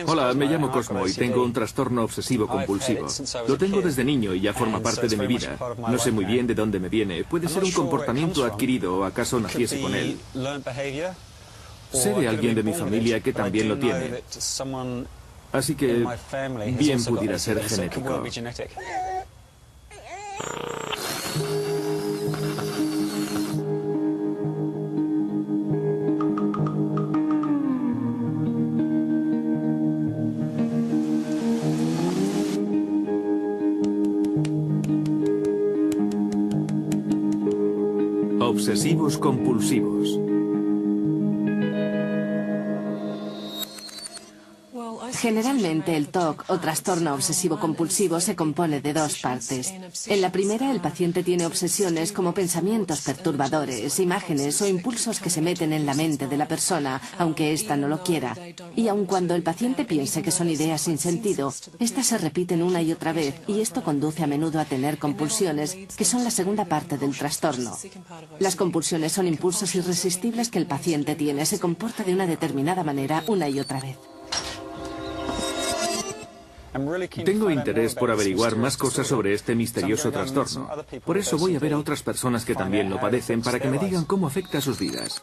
Hola, me llamo Cosmo y tengo un trastorno obsesivo compulsivo. Lo tengo desde niño y ya forma parte de mi vida. No sé muy bien de dónde me viene. ¿Puede ser un comportamiento adquirido o acaso naciese con él? Sé de alguien de mi familia que también lo tiene. Así que bien pudiera ser genético. Obsesivos compulsivos. Generalmente el TOC o trastorno obsesivo compulsivo se compone de dos partes. En la primera, el paciente tiene obsesiones como pensamientos perturbadores, imágenes o impulsos que se meten en la mente de la persona, aunque ésta no lo quiera. Y aun cuando el paciente piense que son ideas sin sentido, estas se repiten una y otra vez y esto conduce a menudo a tener compulsiones, que son la segunda parte del trastorno. Las compulsiones son impulsos irresistibles que el paciente tiene, se comporta de una determinada manera una y otra vez. Tengo interés por averiguar más cosas sobre este misterioso trastorno. Por eso voy a ver a otras personas que también lo padecen para que me digan cómo afecta a sus vidas.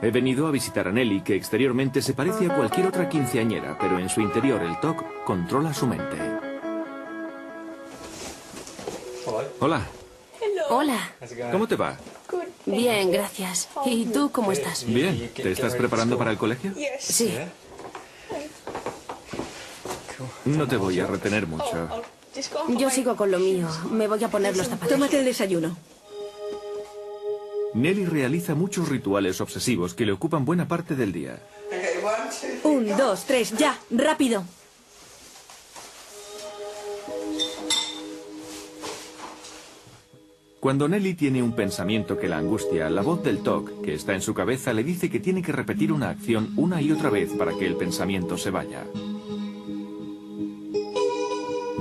He venido a visitar a Nelly, que exteriormente se parece a cualquier otra quinceañera, pero en su interior el TOC controla su mente. Hola. Hola. ¿Cómo te va? Bien, gracias. ¿Y tú cómo estás? Bien. ¿Te estás preparando para el colegio? Sí. No te voy a retener mucho. Yo sigo con lo mío. Me voy a poner los zapatos. Tómate el desayuno. Nelly realiza muchos rituales obsesivos que le ocupan buena parte del día. 1, 2, 3, ya, rápido. Cuando Nelly tiene un pensamiento que la angustia, la voz del TOC, que está en su cabeza, le dice que tiene que repetir una acción una y otra vez para que el pensamiento se vaya.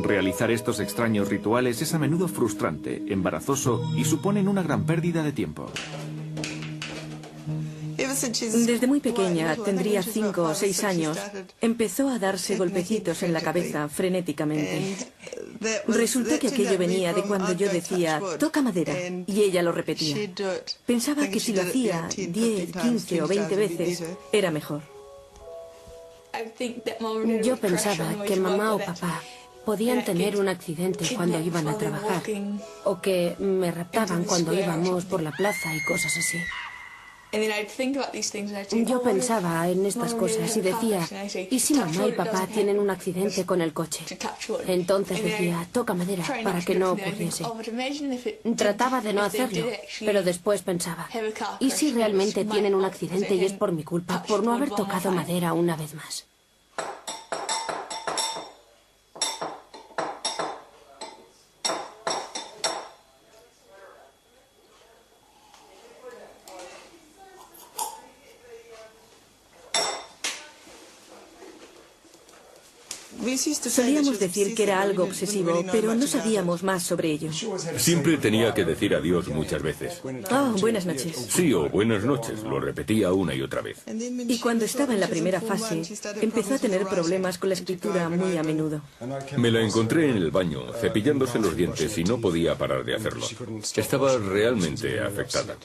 Realizar estos extraños rituales es a menudo frustrante, embarazoso y suponen una gran pérdida de tiempo. Desde muy pequeña, tendría 5 o 6 años, empezó a darse golpecitos en la cabeza frenéticamente. Resultó que aquello venía de cuando yo decía, toca madera, y ella lo repetía. Pensaba que si lo hacía 10, 15 o 20 veces, era mejor. Yo pensaba que mamá o papá podían tener un accidente cuando iban a trabajar, o que me raptaban cuando íbamos por la plaza y cosas así. Yo pensaba en estas cosas y decía, ¿y si mamá y papá tienen un accidente con el coche? Entonces decía, toca madera para que no ocurriese. Trataba de no hacerlo, pero después pensaba, ¿y si realmente tienen un accidente y es por mi culpa, por no haber tocado madera una vez más? Solíamos decir que era algo obsesivo, pero no sabíamos más sobre ello. Siempre tenía que decir adiós muchas veces. Oh, buenas noches. Sí o buenas noches, lo repetía una y otra vez. Y cuando estaba en la primera fase, empezó a tener problemas con la escritura muy a menudo. Me la encontré en el baño, cepillándose los dientes y no podía parar de hacerlo. Estaba realmente afectada.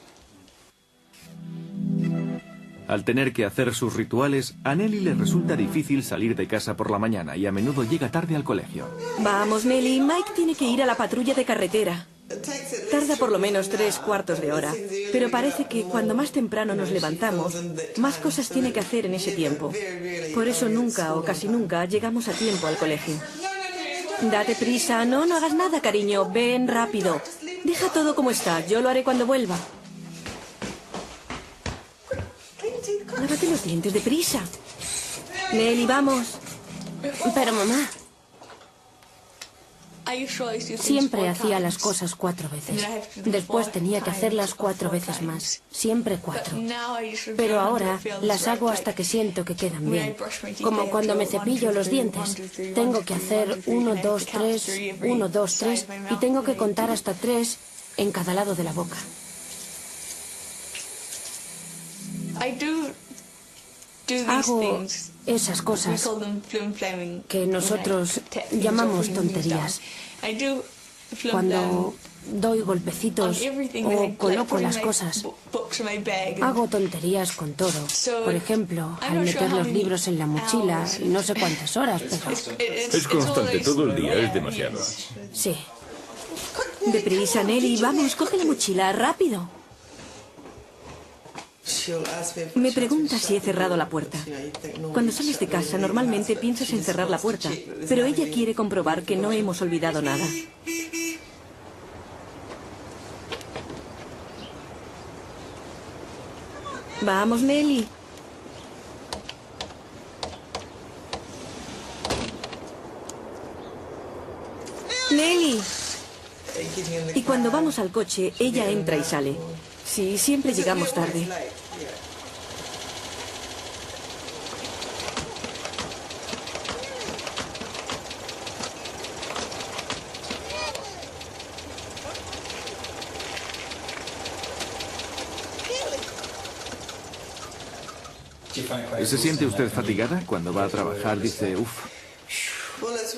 Al tener que hacer sus rituales, a Nelly le resulta difícil salir de casa por la mañana y a menudo llega tarde al colegio. Vamos, Nelly, Mike tiene que ir a la patrulla de carretera. Tarda por lo menos 3/4 de hora, pero parece que cuando más temprano nos levantamos, más cosas tiene que hacer en ese tiempo. Por eso nunca o casi nunca llegamos a tiempo al colegio. Date prisa, no hagas nada, cariño, ven rápido. Deja todo como está, yo lo haré cuando vuelva. Lávate los dientes deprisa. Nelly, vamos. Pero mamá, siempre hacía las cosas 4 veces. Después tenía que hacerlas 4 veces más. Siempre 4. Pero ahora las hago hasta que siento que quedan bien. Como cuando me cepillo los dientes. Tengo que hacer 1, 2, 3, 1, 2, 3 y tengo que contar hasta 3 en cada lado de la boca. Hago esas cosas que nosotros llamamos tonterías. Cuando doy golpecitos o coloco las cosas, hago tonterías con todo. Por ejemplo, al meter los libros en la mochila, no sé cuántas horas, pero... Es constante, todo el día, es demasiado. Sí. Deprisa, Nelly, vamos, coge la mochila, rápido. Me pregunta si he cerrado la puerta. Cuando sales de casa, normalmente piensas en cerrar la puerta, pero ella quiere comprobar que no hemos olvidado nada. Vamos, Nelly. Nelly. Y cuando vamos al coche, ella entra y sale. Sí, siempre llegamos tarde. ¿Se siente usted fatigada cuando va a trabajar? Dice, uff.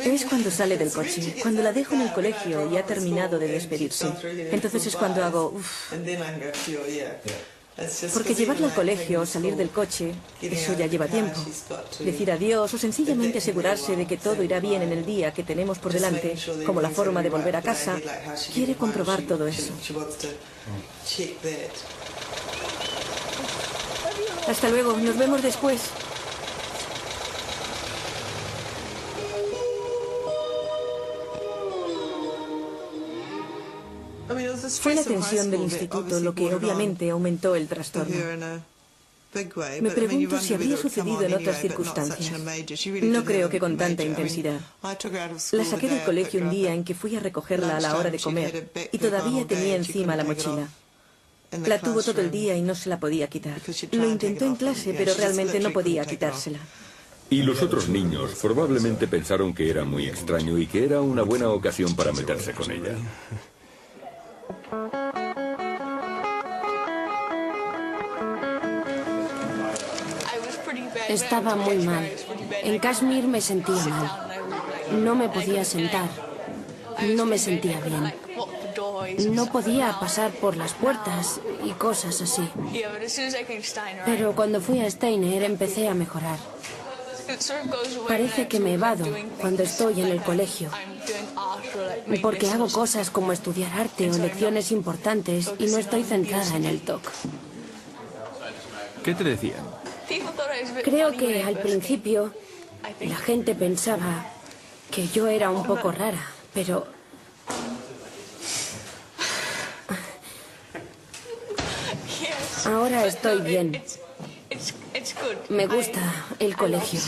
Es cuando sale del coche, cuando la dejo en el colegio y ha terminado de despedirse. Entonces es cuando hago uff. Porque llevarla al colegio, salir del coche, eso ya lleva tiempo. Decir adiós o sencillamente asegurarse de que todo irá bien en el día que tenemos por delante, como la forma de volver a casa, quiere comprobar todo eso. Hasta luego, nos vemos después. Fue la tensión del instituto lo que obviamente aumentó el trastorno. Me pregunto si habría sucedido en otras circunstancias. No creo que con tanta intensidad. La saqué del colegio un día en que fui a recogerla a la hora de comer y todavía tenía encima la mochila. La tuvo todo el día y no se la podía quitar. Lo intentó en clase, pero realmente no podía quitársela. Y los otros niños probablemente pensaron que era muy extraño y que era una buena ocasión para meterse con ella. Estaba muy mal. En Kashmir me sentía mal. No me podía sentar. No me sentía bien. No podía pasar por las puertas y cosas así. Pero cuando fui a Steiner empecé a mejorar. Parece que me evado cuando estoy en el colegio. Porque hago cosas como estudiar arte o lecciones importantes y no estoy centrada en el TOC. ¿Qué te decían? Creo que al principio la gente pensaba que yo era un poco rara, pero... Ahora estoy bien. Me gusta el colegio.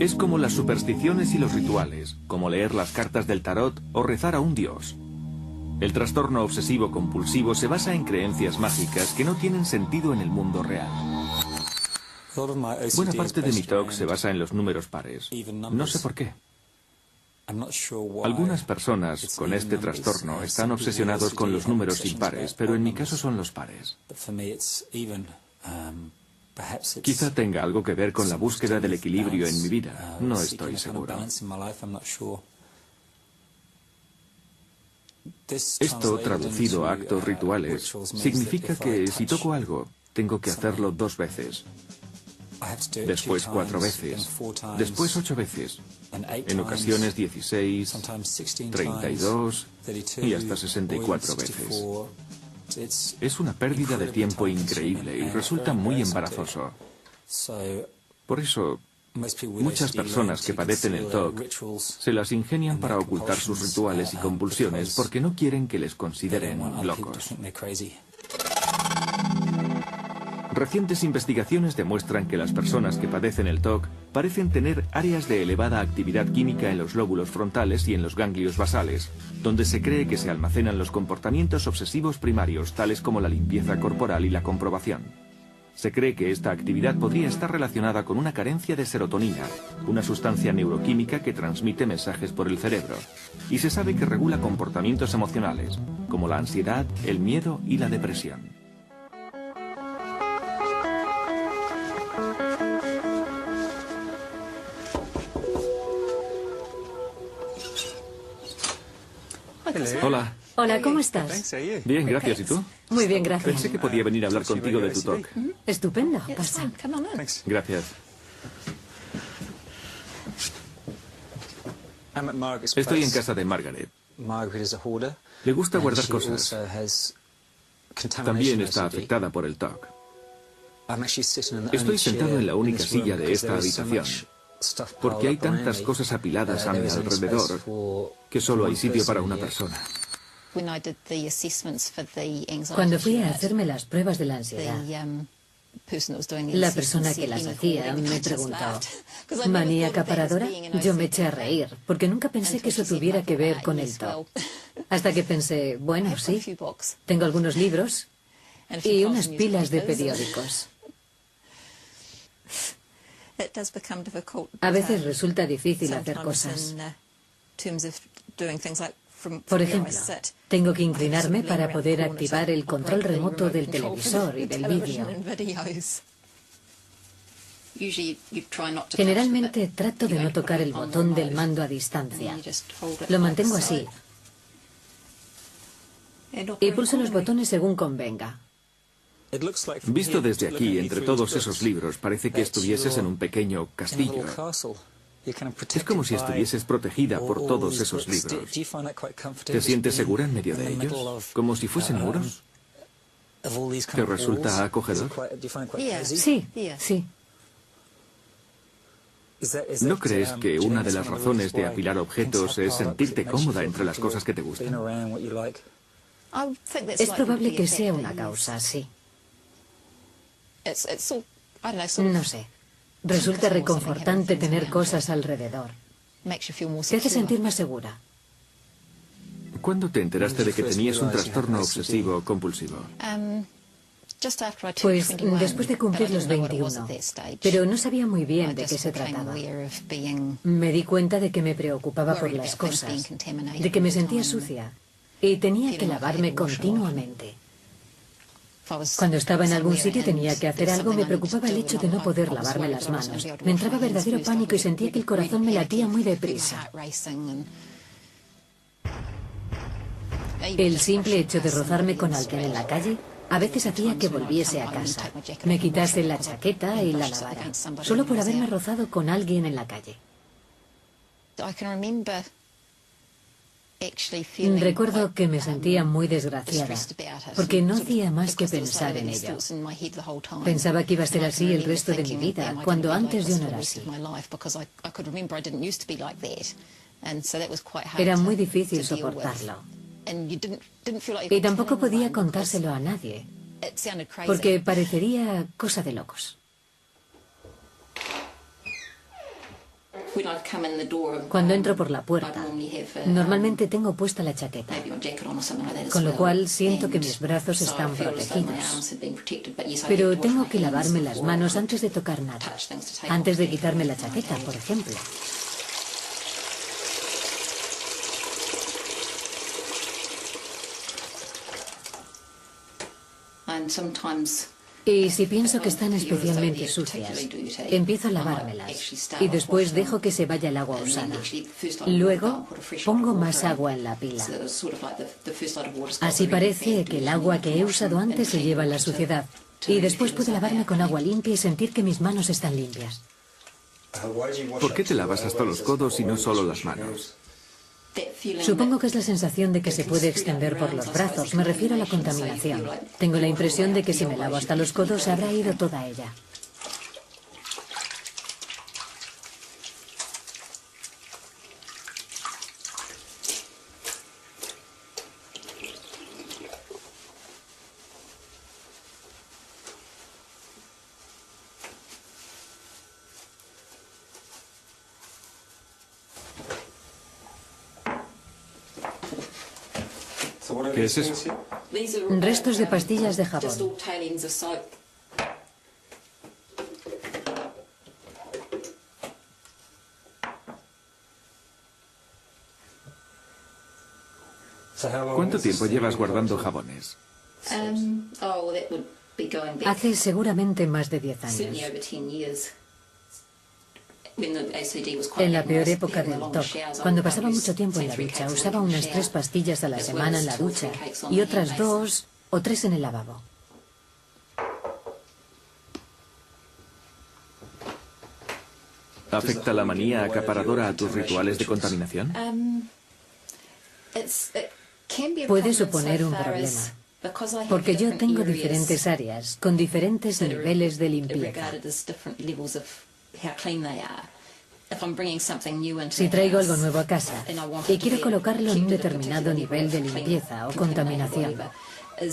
Es como las supersticiones y los rituales, como leer las cartas del tarot o rezar a un dios. El trastorno obsesivo-compulsivo se basa en creencias mágicas que no tienen sentido en el mundo real. Buena parte de mi TOC se basa en los números pares. No sé por qué. Algunas personas con este trastorno están obsesionados con los números impares, pero en mi caso son los pares. Quizá tenga algo que ver con la búsqueda del equilibrio en mi vida. No estoy seguro. Esto, traducido a actos rituales, significa que si toco algo, tengo que hacerlo 2 veces. Después 4 veces. Después 8 veces. En ocasiones 16, 32 y hasta 64 veces. Es una pérdida de tiempo increíble y resulta muy embarazoso. Por eso, muchas personas que padecen el TOC se las ingenian para ocultar sus rituales y compulsiones porque no quieren que les consideren locos. Recientes investigaciones demuestran que las personas que padecen el TOC parecen tener áreas de elevada actividad química en los lóbulos frontales y en los ganglios basales, donde se cree que se almacenan los comportamientos obsesivos primarios, tales como la limpieza corporal y la comprobación. Se cree que esta actividad podría estar relacionada con una carencia de serotonina, una sustancia neuroquímica que transmite mensajes por el cerebro, y se sabe que regula comportamientos emocionales, como la ansiedad, el miedo y la depresión. Hola. Hola, ¿cómo estás? Bien, gracias. ¿Y tú? Muy bien, gracias. Pensé que podía venir a hablar contigo de tu talk. Estupendo, pasa. Gracias. Estoy en casa de Margaret. Le gusta guardar cosas. También está afectada por el TOC. Estoy sentado en la única silla de esta habitación, porque hay tantas cosas apiladas a mi alrededor que solo hay sitio para una persona. Cuando fui a hacerme las pruebas de la ansiedad, la persona que las hacía me preguntó, ¿manía acaparadora? Yo me eché a reír, porque nunca pensé que eso tuviera que ver con el TOC. Hasta que pensé, bueno, sí, tengo algunos libros y unas pilas de periódicos. A veces resulta difícil hacer cosas. Por ejemplo, tengo que inclinarme para poder activar el control remoto del televisor y del vídeo. Generalmente trato de no tocar el botón del mando a distancia. Lo mantengo así. Y pulso los botones según convenga. Visto desde aquí, entre todos esos libros, parece que estuvieses en un pequeño castillo. Es como si estuvieses protegida por todos esos libros. ¿Te sientes segura en medio de ellos? ¿Como si fuesen muros? ¿Te resulta acogedor? Sí, sí. ¿No crees que una de las razones de apilar objetos es sentirte cómoda entre las cosas que te gustan? Es probable que sea una causa, sí. No sé. Resulta reconfortante tener cosas alrededor. Te hace sentir más segura. ¿Cuándo te enteraste de que tenías un trastorno obsesivo compulsivo? Pues después de cumplir los 21, pero no sabía muy bien de qué se trataba. Me di cuenta de que me preocupaba por las cosas, de que me sentía sucia y tenía que lavarme continuamente. Cuando estaba en algún sitio y tenía que hacer algo, me preocupaba el hecho de no poder lavarme las manos. Me entraba verdadero pánico y sentía que el corazón me latía muy deprisa. El simple hecho de rozarme con alguien en la calle a veces hacía que volviese a casa, me quitase la chaqueta y la lavara, solo por haberme rozado con alguien en la calle. Recuerdo que me sentía muy desgraciada, porque no hacía más que pensar en ello. Pensaba que iba a ser así el resto de mi vida, cuando antes yo no era así. Era muy difícil soportarlo. Y tampoco podía contárselo a nadie, porque parecería cosa de locos. Cuando entro por la puerta, normalmente tengo puesta la chaqueta, con lo cual siento que mis brazos están protegidos. Pero tengo que lavarme las manos antes de tocar nada, antes de quitarme la chaqueta, por ejemplo. Y si pienso que están especialmente sucias, empiezo a lavármelas y después dejo que se vaya el agua usada. Luego pongo más agua en la pila. Así parece que el agua que he usado antes se lleva la suciedad. Y después puedo lavarme con agua limpia y sentir que mis manos están limpias. ¿Por qué te lavas hasta los codos y no solo las manos? Supongo que es la sensación de que se puede extender por los brazos. Me refiero a la contaminación. Tengo la impresión de que si me lavo hasta los codos habrá ido toda ella. ¿Qué es eso? Restos de pastillas de jabón. ¿Cuánto tiempo llevas guardando jabones? Hace seguramente más de 10 años. En la peor época del TOC, cuando pasaba mucho tiempo en la ducha, usaba unas 3 pastillas a la semana en la ducha y otras 2 o 3 en el lavabo. ¿Afecta la manía acaparadora a tus rituales de contaminación? Puede suponer un problema, porque yo tengo diferentes áreas con diferentes niveles de limpieza. Si traigo algo nuevo a casa y quiero colocarlo en un determinado nivel de limpieza o contaminación,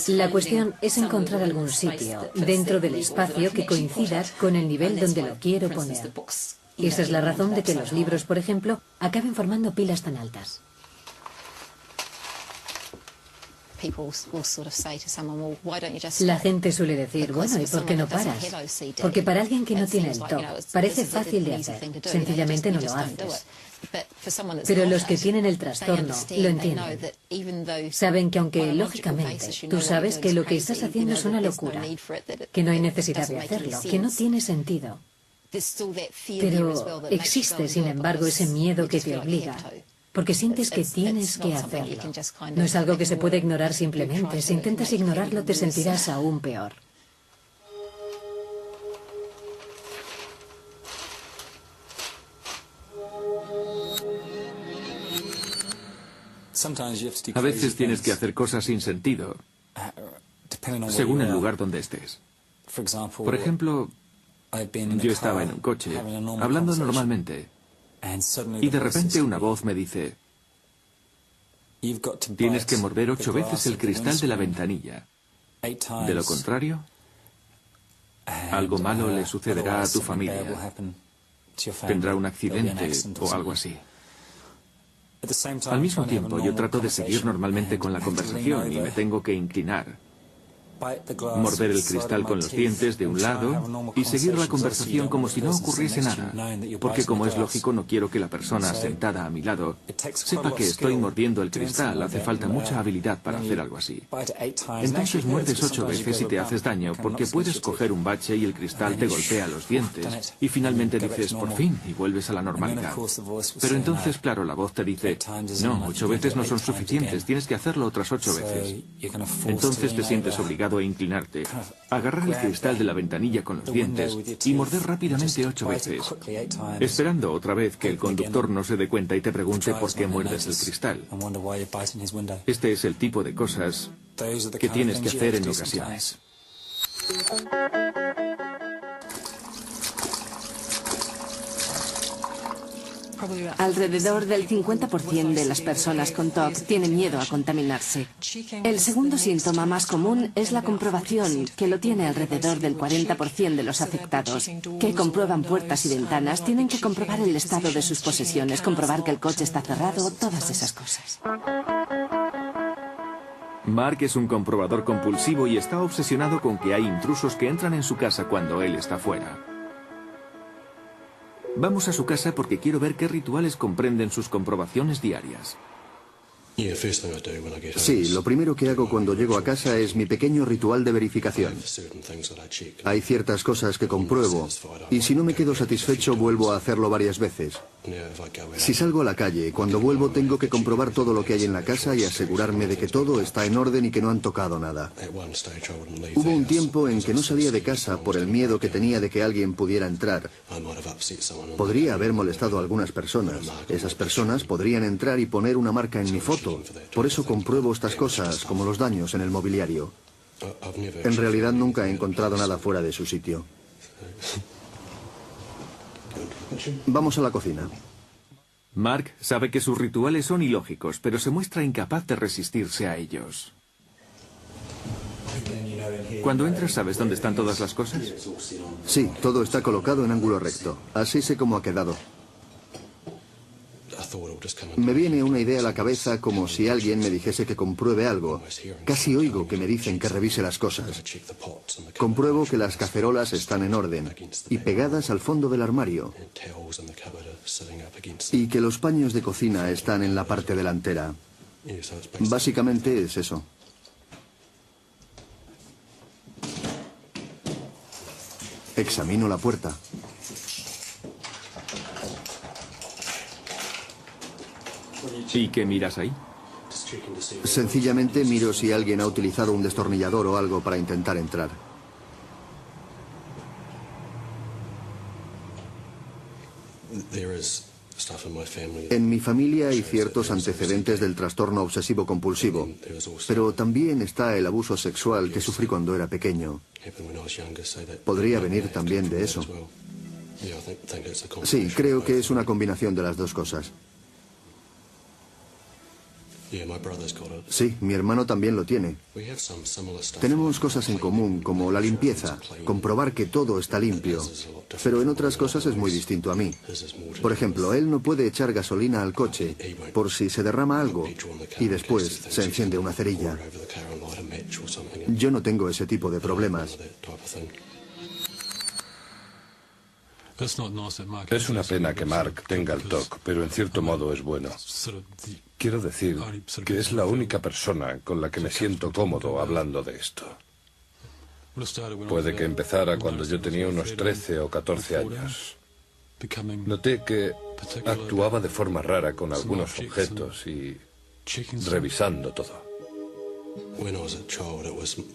la cuestión es encontrar algún sitio dentro del espacio que coincida con el nivel donde lo quiero poner. Y esa es la razón de que los libros, por ejemplo, acaben formando pilas tan altas. La gente suele decir, bueno, ¿y por qué no paras? Porque para alguien que no tiene el TOC, parece fácil de hacer. Sencillamente no lo haces. Pero los que tienen el trastorno lo entienden. Saben que aunque, lógicamente, tú sabes que lo que estás haciendo es una locura, que no hay necesidad de hacerlo, que no tiene sentido. Pero existe, sin embargo, ese miedo que te obliga, porque sientes que tienes que hacerlo. No es algo que se puede ignorar simplemente. Si intentas ignorarlo, te sentirás aún peor. A veces tienes que hacer cosas sin sentido, según el lugar donde estés. Por ejemplo, yo estaba en un coche, hablando normalmente, y de repente una voz me dice, tienes que morder 8 veces el cristal de la ventanilla. De lo contrario, algo malo le sucederá a tu familia. Tendrá un accidente o algo así. Al mismo tiempo, yo trato de seguir normalmente con la conversación y me tengo que inclinar, morder el cristal con los dientes de un lado y seguir la conversación como si no ocurriese nada, porque como es lógico no quiero que la persona sentada a mi lado sepa que estoy mordiendo el cristal. Hace falta mucha habilidad para hacer algo así. Entonces muerdes 8 veces y te haces daño, porque puedes coger un bache y el cristal te golpea los dientes y finalmente dices por fin y vuelves a la normalidad. Pero entonces, claro, la voz te dice, no, 8 veces no son suficientes, tienes que hacerlo otras 8 veces. Entonces te sientes obligado a inclinarte, agarrar el cristal de la ventanilla con los dientes y morder rápidamente 8 veces, esperando otra vez que el conductor no se dé cuenta y te pregunte por qué muerdes el cristal. Este es el tipo de cosas que tienes que hacer en ocasiones. Alrededor del 50% de las personas con TOC tienen miedo a contaminarse. El segundo síntoma más común es la comprobación, que lo tiene alrededor del 40% de los afectados, que comprueban puertas y ventanas, tienen que comprobar el estado de sus posesiones, comprobar que el coche está cerrado, todas esas cosas. Mark es un comprobador compulsivo y está obsesionado con que hay intrusos que entran en su casa cuando él está fuera. Vamos a su casa porque quiero ver qué rituales comprenden sus comprobaciones diarias. Sí, lo primero que hago cuando llego a casa es mi pequeño ritual de verificación. Hay ciertas cosas que compruebo y si no me quedo satisfecho vuelvo a hacerlo varias veces. Si salgo a la calle, cuando vuelvo tengo que comprobar todo lo que hay en la casa y asegurarme de que todo está en orden y que no han tocado nada. Hubo un tiempo en que no salía de casa por el miedo que tenía de que alguien pudiera entrar. Podría haber molestado a algunas personas. Esas personas podrían entrar y poner una marca en mi foto. Por eso compruebo estas cosas, como los daños en el mobiliario. En realidad nunca he encontrado nada fuera de su sitio. Vamos a la cocina. Mark sabe que sus rituales son ilógicos, pero se muestra incapaz de resistirse a ellos. Cuando entras, ¿sabes dónde están todas las cosas? Sí, todo está colocado en ángulo recto. Así sé cómo ha quedado. Me viene una idea a la cabeza como si alguien me dijese que compruebe algo. Casi oigo que me dicen que revise las cosas. Compruebo que las cacerolas están en orden y pegadas al fondo del armario. Y que los paños de cocina están en la parte delantera. Básicamente es eso. Examino la puerta. ¿Y qué miras ahí? Sencillamente miro si alguien ha utilizado un destornillador o algo para intentar entrar. En mi familia hay ciertos antecedentes del trastorno obsesivo-compulsivo, pero también está el abuso sexual que sufrí cuando era pequeño. ¿Podría venir también de eso? Sí, creo que es una combinación de las dos cosas. Sí, mi hermano también lo tiene. Tenemos cosas en común, como la limpieza, comprobar que todo está limpio. Pero en otras cosas es muy distinto a mí. Por ejemplo, él no puede echar gasolina al coche por si se derrama algo y después se enciende una cerilla. Yo no tengo ese tipo de problemas. Es una pena que Mark tenga el TOC, pero en cierto modo es bueno. Quiero decir que es la única persona con la que me siento cómodo hablando de esto. Puede que empezara cuando yo tenía unos 13 o 14 años. Noté que actuaba de forma rara con algunos objetos y revisando todo.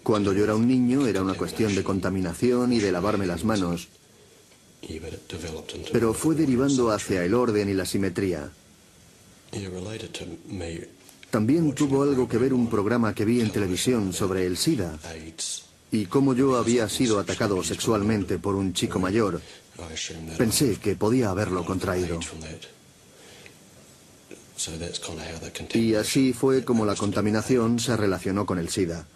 Cuando yo era un niño era una cuestión de contaminación y de lavarme las manos, pero fue derivando hacia el orden y la simetría. También tuvo algo que ver un programa que vi en televisión sobre el SIDA y cómo yo había sido atacado sexualmente por un chico mayor. Pensé que podía haberlo contraído. Y así fue como la contaminación se relacionó con el SIDA.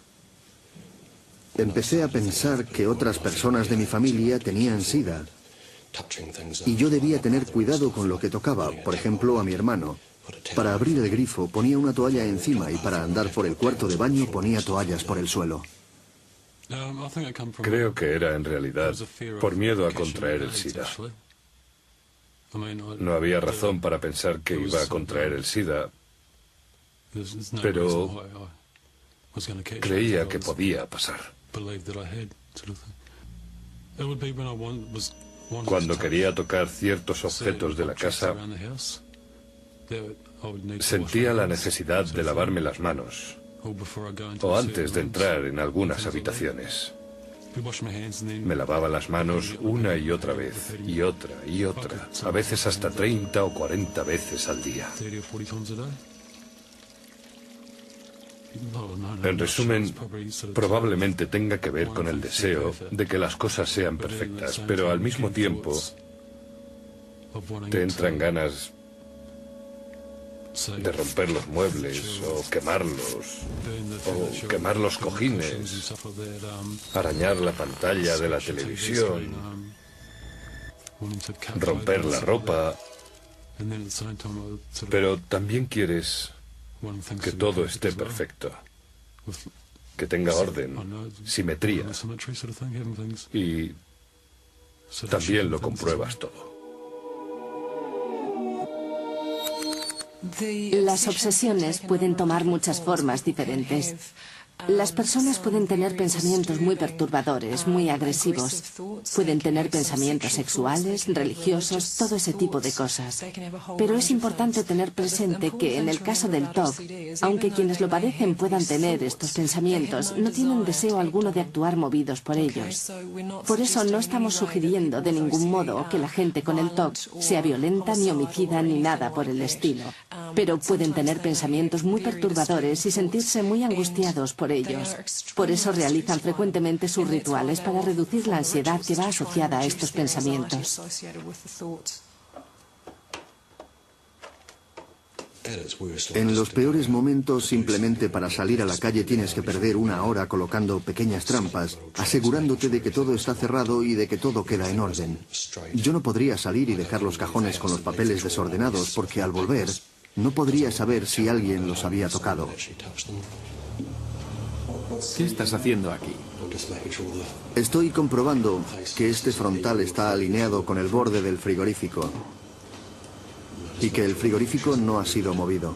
Empecé a pensar que otras personas de mi familia tenían SIDA y yo debía tener cuidado con lo que tocaba, por ejemplo, a mi hermano. Para abrir el grifo ponía una toalla encima y para andar por el cuarto de baño ponía toallas por el suelo. Creo que era en realidad por miedo a contraer el SIDA. No había razón para pensar que iba a contraer el SIDA, pero creía que podía pasar. Cuando quería tocar ciertos objetos de la casa, sentía la necesidad de lavarme las manos, o antes de entrar en algunas habitaciones. Me lavaba las manos una y otra vez, y otra, a veces hasta 30 o 40 veces al día. En resumen, probablemente tenga que ver con el deseo de que las cosas sean perfectas, pero al mismo tiempo te entran ganas de romper los muebles o quemar los cojines, arañar la pantalla de la televisión, romper la ropa, pero también quieres que todo esté perfecto, que tenga orden, simetría, y también lo compruebas todo. Las obsesiones pueden tomar muchas formas diferentes. Las personas pueden tener pensamientos muy perturbadores, muy agresivos. Pueden tener pensamientos sexuales, religiosos, todo ese tipo de cosas. Pero es importante tener presente que en el caso del TOC, aunque quienes lo padecen puedan tener estos pensamientos, no tienen deseo alguno de actuar movidos por ellos. Por eso no estamos sugiriendo de ningún modo que la gente con el TOC sea violenta, ni homicida, ni nada por el estilo. Pero pueden tener pensamientos muy perturbadores y sentirse muy angustiados por ellos. Por eso realizan frecuentemente sus rituales para reducir la ansiedad que va asociada a estos pensamientos. En los peores momentos, simplemente para salir a la calle tienes que perder una hora colocando pequeñas trampas, asegurándote de que todo está cerrado y de que todo queda en orden. Yo no podría salir y dejar los cajones con los papeles desordenados porque al volver no podría saber si alguien los había tocado. ¿Qué estás haciendo aquí? Estoy comprobando que este frontal está alineado con el borde del frigorífico y que el frigorífico no ha sido movido.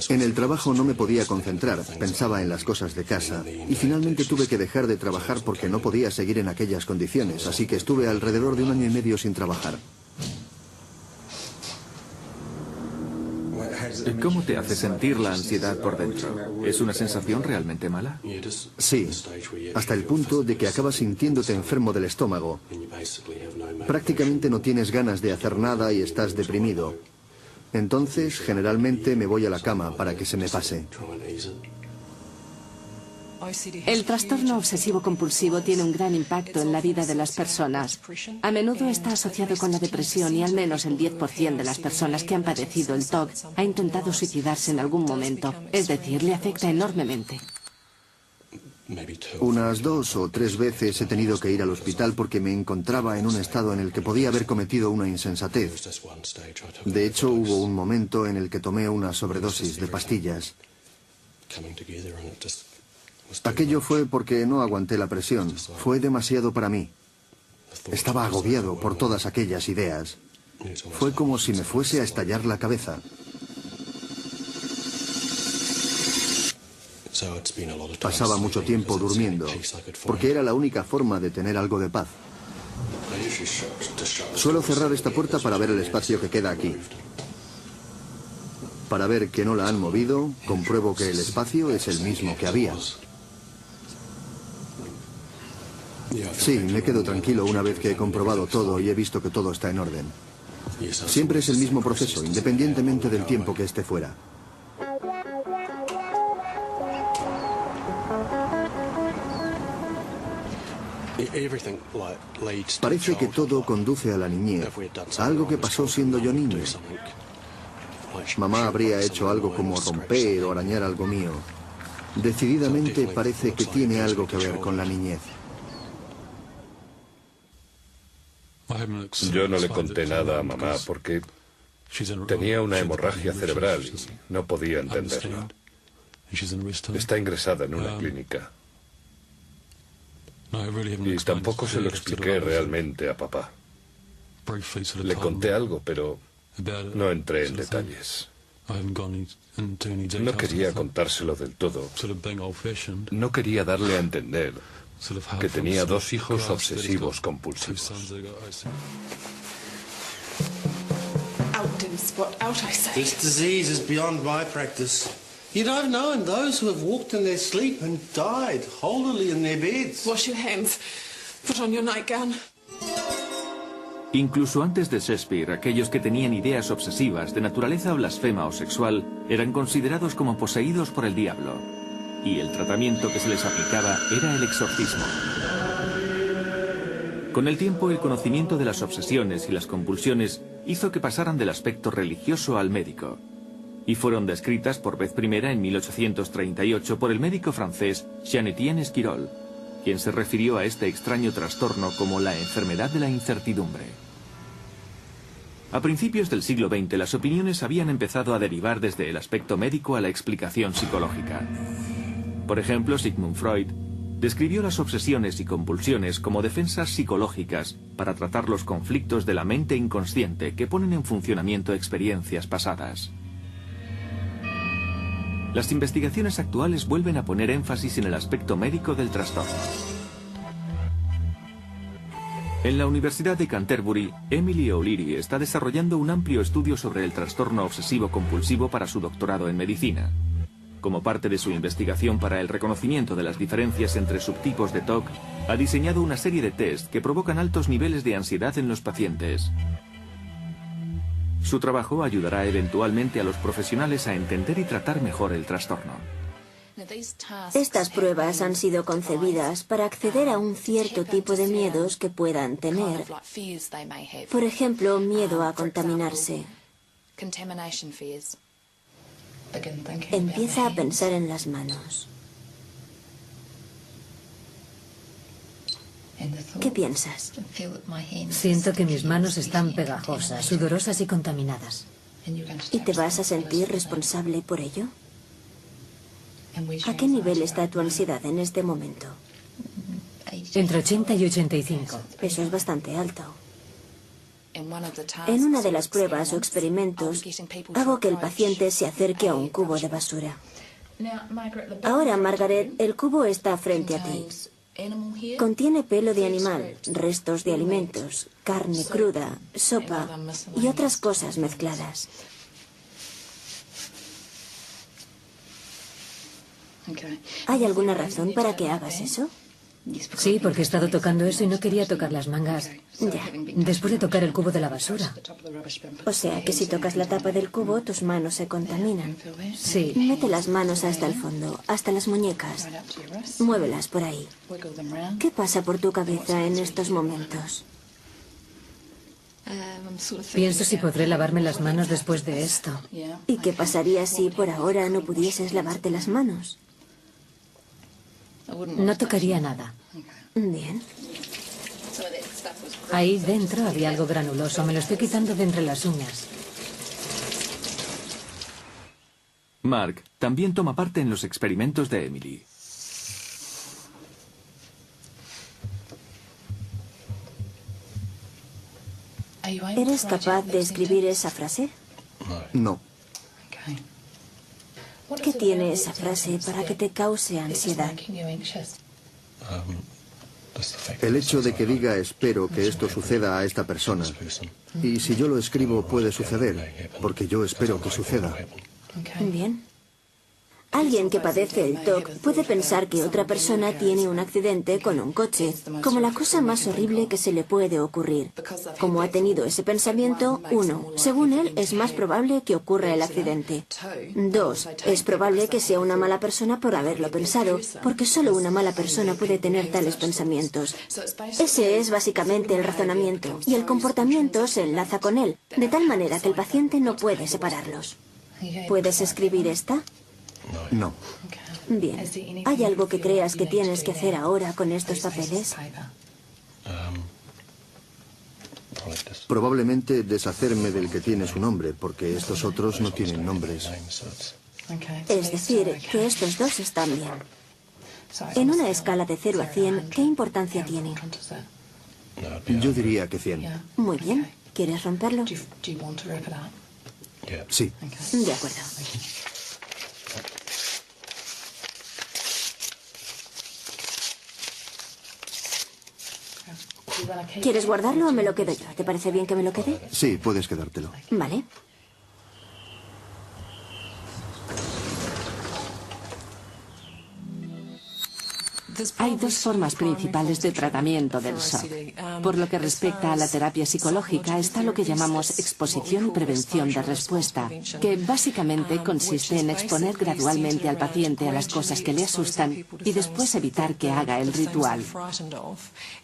En el trabajo no me podía concentrar, pensaba en las cosas de casa, y finalmente tuve que dejar de trabajar porque no podía seguir en aquellas condiciones, así que estuve alrededor de 1 año y medio sin trabajar. ¿Cómo te hace sentir la ansiedad por dentro? ¿Es una sensación realmente mala? Sí, hasta el punto de que acabas sintiéndote enfermo del estómago. Prácticamente no tienes ganas de hacer nada y estás deprimido. Entonces, generalmente me voy a la cama para que se me pase. El trastorno obsesivo-compulsivo tiene un gran impacto en la vida de las personas. A menudo está asociado con la depresión y al menos el 10% de las personas que han padecido el TOC ha intentado suicidarse en algún momento. Es decir, le afecta enormemente. Unas 2 o 3 veces he tenido que ir al hospital porque me encontraba en un estado en el que podía haber cometido una insensatez. De hecho, hubo un momento en el que tomé una sobredosis de pastillas. Aquello fue porque no aguanté la presión. Fue demasiado para mí. Estaba agobiado por todas aquellas ideas. Fue como si me fuese a estallar la cabeza. Pasaba mucho tiempo durmiendo, porque era la única forma de tener algo de paz. Suelo cerrar esta puerta para ver el espacio que queda aquí. Para ver que no la han movido, compruebo que el espacio es el mismo que había. Sí, me quedo tranquilo una vez que he comprobado todo y he visto que todo está en orden. Siempre es el mismo proceso, independientemente del tiempo que esté fuera. Parece que todo conduce a la niñez, a algo que pasó siendo yo niño. Mamá habría hecho algo como romper o arañar algo mío. Decididamente parece que tiene algo que ver con la niñez. Yo no le conté nada a mamá porque tenía una hemorragia cerebral y no podía entenderlo. Está ingresada en una clínica. Y tampoco se lo expliqué realmente a papá. Le conté algo, pero no entré en detalles. No quería contárselo del todo. No quería darle a entender que tenía 2 hijos obsesivos compulsivos. This disease is beyond my practice. Yet I've known those who have walked in their sleep and died holily in their beds. Wash your hands. Put on your nightgown. Incluso antes de Shakespeare, aquellos que tenían ideas obsesivas de naturaleza blasfema o sexual eran considerados como poseídos por el diablo. Y el tratamiento que se les aplicaba era el exorcismo. Con el tiempo, el conocimiento de las obsesiones y las compulsiones hizo que pasaran del aspecto religioso al médico. Y fueron descritas por vez primera en 1838 por el médico francés Jean-Étienne Esquirol, quien se refirió a este extraño trastorno como la enfermedad de la incertidumbre. A principios del siglo XX, las opiniones habían empezado a derivar desde el aspecto médico a la explicación psicológica. Por ejemplo, Sigmund Freud describió las obsesiones y compulsiones como defensas psicológicas para tratar los conflictos de la mente inconsciente que ponen en funcionamiento experiencias pasadas. Las investigaciones actuales vuelven a poner énfasis en el aspecto médico del trastorno. En la Universidad de Canterbury, Emily O'Leary está desarrollando un amplio estudio sobre el trastorno obsesivo-compulsivo para su doctorado en medicina. Como parte de su investigación para el reconocimiento de las diferencias entre subtipos de TOC, ha diseñado una serie de test que provocan altos niveles de ansiedad en los pacientes. Su trabajo ayudará eventualmente a los profesionales a entender y tratar mejor el trastorno. Estas pruebas han sido concebidas para acceder a un cierto tipo de miedos que puedan tener. Por ejemplo, miedo a contaminarse. Empieza a pensar en las manos. ¿Qué piensas? Siento que mis manos están pegajosas, sudorosas y contaminadas. ¿Y te vas a sentir responsable por ello? ¿A qué nivel está tu ansiedad en este momento? Entre 80 y 85. Eso es bastante alto. En una de las pruebas o experimentos, hago que el paciente se acerque a un cubo de basura. Ahora, Margaret, el cubo está frente a ti. Contiene pelo de animal, restos de alimentos, carne cruda, sopa y otras cosas mezcladas. ¿Hay alguna razón para que hagas eso? Sí, porque he estado tocando eso y no quería tocar las mangas. Ya. Después de tocar el cubo de la basura. O sea que si tocas la tapa del cubo, tus manos se contaminan. Sí. Mete las manos hasta el fondo, hasta las muñecas. Muévelas por ahí. ¿Qué pasa por tu cabeza en estos momentos? Pienso si podré lavarme las manos después de esto. ¿Y qué pasaría si por ahora no pudieses lavarte las manos? No tocaría nada. Bien. Ahí dentro había algo granuloso. Me lo estoy quitando de entre las uñas. Mark también toma parte en los experimentos de Emily. ¿Eres capaz de escribir esa frase? No. ¿Qué tiene esa frase para que te cause ansiedad? El hecho de que diga espero que esto suceda a esta persona. Y si yo lo escribo puede suceder, porque yo espero que suceda. Bien. Alguien que padece el TOC puede pensar que otra persona tiene un accidente con un coche, como la cosa más horrible que se le puede ocurrir. Como ha tenido ese pensamiento, 1, según él, es más probable que ocurra el accidente. 2, es probable que sea una mala persona por haberlo pensado, porque solo una mala persona puede tener tales pensamientos. Ese es básicamente el razonamiento, y el comportamiento se enlaza con él, de tal manera que el paciente no puede separarlos. ¿Puedes escribir esta? No. Bien. ¿Hay algo que creas que tienes que hacer ahora con estos papeles? Probablemente deshacerme del que tiene su nombre, porque estos otros no tienen nombres. Es decir, que estos dos están bien. En una escala de 0 a 100, ¿qué importancia tiene? Yo diría que 100. Muy bien. ¿Quieres romperlo? Sí. De acuerdo. ¿Quieres guardarlo o me lo quedo yo? ¿Te parece bien que me lo quede? Sí, puedes quedártelo. Vale. Hay dos formas principales de tratamiento del SOC. Por lo que respecta a la terapia psicológica está lo que llamamos exposición y prevención de respuesta, que básicamente consiste en exponer gradualmente al paciente a las cosas que le asustan y después evitar que haga el ritual.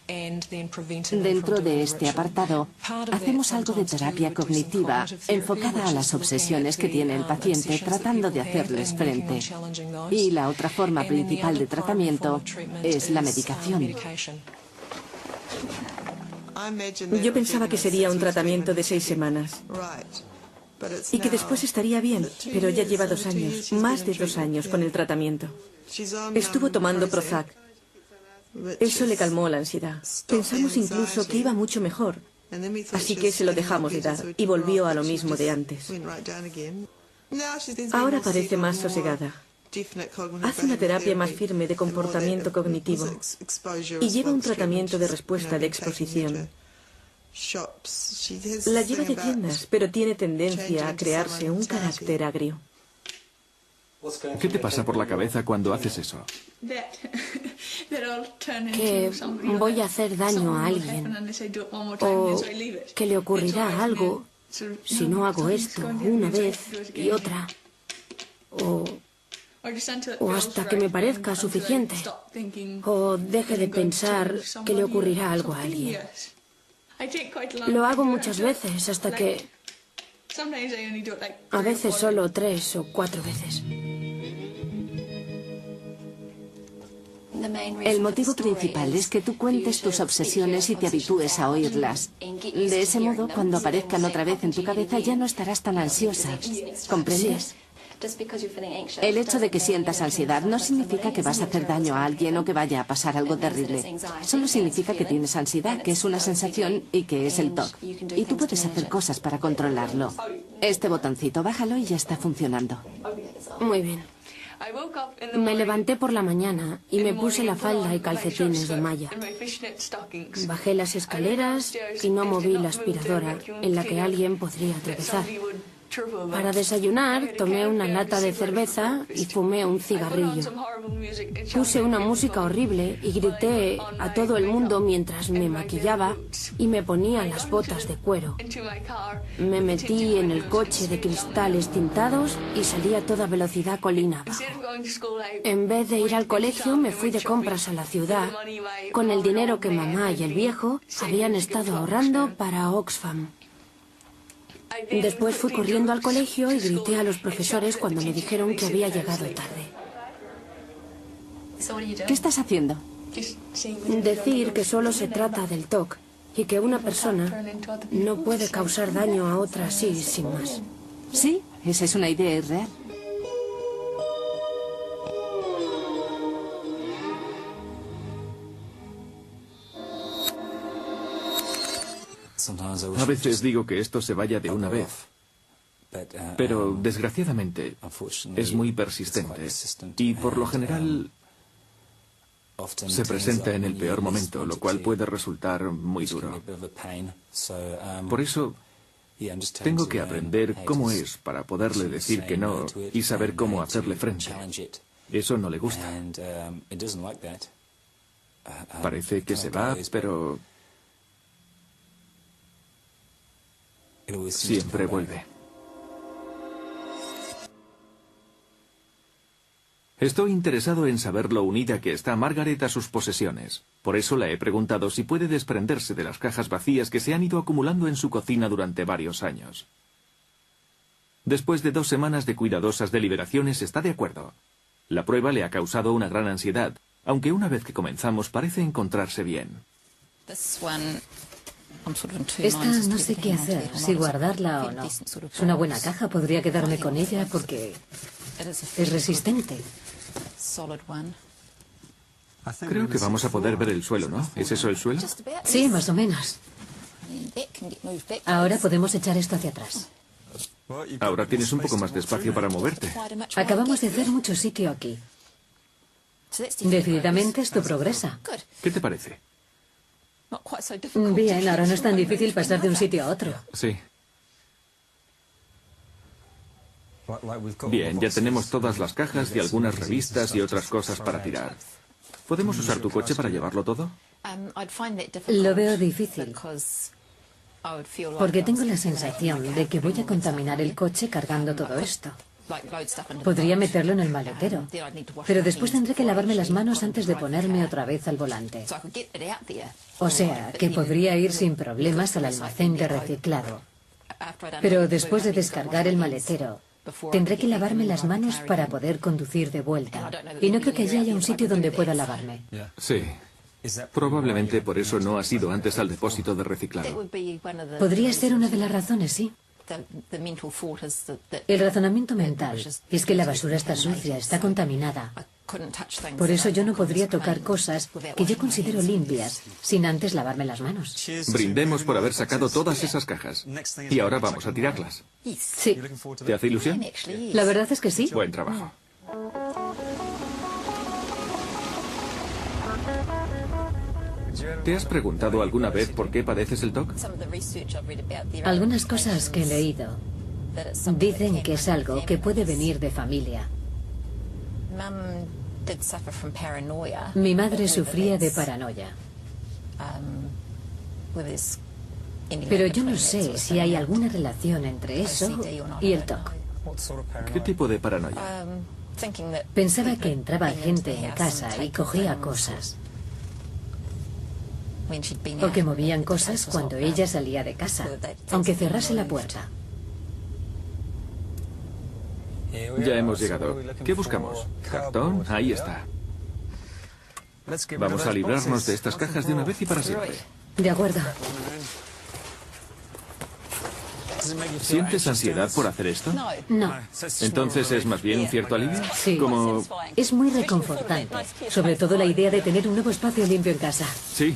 Dentro de este apartado, hacemos algo de terapia cognitiva enfocada a las obsesiones que tiene el paciente tratando de hacerles frente. Y la otra forma principal de tratamiento es la medicación. Yo pensaba que sería un tratamiento de 6 semanas y que después estaría bien, pero ya lleva 2 años, más de 2 años con el tratamiento. Estuvo tomando Prozac. Eso le calmó la ansiedad. Pensamos incluso que iba mucho mejor, así que se lo dejamos de dar y volvió a lo mismo de antes. Ahora parece más sosegada. Hace una terapia más firme de comportamiento cognitivo y lleva un tratamiento de respuesta de exposición. La lleva de tiendas, pero tiene tendencia a crearse un carácter agrio. ¿Qué te pasa por la cabeza cuando haces eso? Que voy a hacer daño a alguien o que le ocurrirá algo si no hago esto una vez y otra o hasta que me parezca suficiente o deje de pensar que le ocurrirá algo a alguien. Lo hago muchas veces hasta que a veces solo 3 o 4 veces. El motivo principal es que tú cuentes tus obsesiones y te habitúes a oírlas. De ese modo, cuando aparezcan otra vez en tu cabeza ya no estarás tan ansiosa. ¿Comprendes? El hecho de que sientas ansiedad no significa que vas a hacer daño a alguien o que vaya a pasar algo terrible. Solo significa que tienes ansiedad, que es una sensación y que es el TOC. Y tú puedes hacer cosas para controlarlo. Este botoncito, bájalo y ya está funcionando. Muy bien. Me levanté por la mañana y me puse la falda y calcetines de malla. Bajé las escaleras y no moví la aspiradora en la que alguien podría tropezar. Para desayunar tomé una lata de cerveza y fumé un cigarrillo. Puse una música horrible y grité a todo el mundo mientras me maquillaba y me ponía las botas de cuero. Me metí en el coche de cristales tintados y salí a toda velocidad colina abajo. En vez de ir al colegio me fui de compras a la ciudad con el dinero que mamá y el viejo habían estado ahorrando para Oxfam. Después fui corriendo al colegio y grité a los profesores cuando me dijeron que había llegado tarde. ¿Qué estás haciendo? Decir que solo se trata del TOC y que una persona no puede causar daño a otra así, sin más. Sí, esa es una idea irreal. A veces digo que esto se vaya de una vez, pero desgraciadamente es muy persistente y por lo general se presenta en el peor momento, lo cual puede resultar muy duro. Por eso tengo que aprender cómo es para poderle decir que no y saber cómo hacerle frente. Eso no le gusta. Parece que se va, pero siempre vuelve. Estoy interesado en saber lo unida que está Margaret a sus posesiones. Por eso le he preguntado si puede desprenderse de las cajas vacías que se han ido acumulando en su cocina durante varios años. Después de 2 semanas de cuidadosas deliberaciones está de acuerdo. La prueba le ha causado una gran ansiedad, aunque una vez que comenzamos parece encontrarse bien. Esta no sé qué hacer, si guardarla o no. Es una buena caja, podría quedarme con ella porque es resistente. Creo que vamos a poder ver el suelo, ¿no? ¿Es eso el suelo? Sí, más o menos. Ahora podemos echar esto hacia atrás. Ahora tienes un poco más de espacio para moverte. Acabamos de hacer mucho sitio aquí. Decididamente esto progresa. ¿Qué te parece? Bien, ahora no es tan difícil pasar de un sitio a otro. Sí. Bien, ya tenemos todas las cajas y algunas revistas y otras cosas para tirar. ¿Podemos usar tu coche para llevarlo todo? Lo veo difícil, porque tengo la sensación de que voy a contaminar el coche cargando todo esto. Podría meterlo en el maletero, pero después tendré que lavarme las manos antes de ponerme otra vez al volante. O sea, que podría ir sin problemas al almacén de reciclado. Pero después de descargar el maletero, tendré que lavarme las manos para poder conducir de vuelta. Y no creo que allí haya un sitio donde pueda lavarme. Sí. Probablemente por eso no has ido antes al depósito de reciclado. Podría ser una de las razones, sí. El razonamiento mental es que la basura está sucia, está contaminada. Por eso yo no podría tocar cosas que yo considero limpias sin antes lavarme las manos. Brindemos por haber sacado todas esas cajas. Y ahora vamos a tirarlas. Sí. ¿Te hace ilusión? La verdad es que sí. Buen trabajo. ¿Te has preguntado alguna vez por qué padeces el TOC? Algunas cosas que he leído dicen que es algo que puede venir de familia. Mi madre sufría de paranoia. Pero yo no sé si hay alguna relación entre eso y el TOC. ¿Qué tipo de paranoia? Pensaba que entraba gente en casa y cogía cosas. O que movían cosas cuando ella salía de casa, aunque cerrase la puerta. Ya hemos llegado. ¿Qué buscamos? ¿Cartón? Ahí está. Vamos a librarnos de estas cajas de una vez y para siempre. De acuerdo. ¿Sientes ansiedad por hacer esto? No. Entonces es más bien un cierto alivio. Sí. Como... Es muy reconfortante. Sobre todo la idea de tener un nuevo espacio limpio en casa. Sí.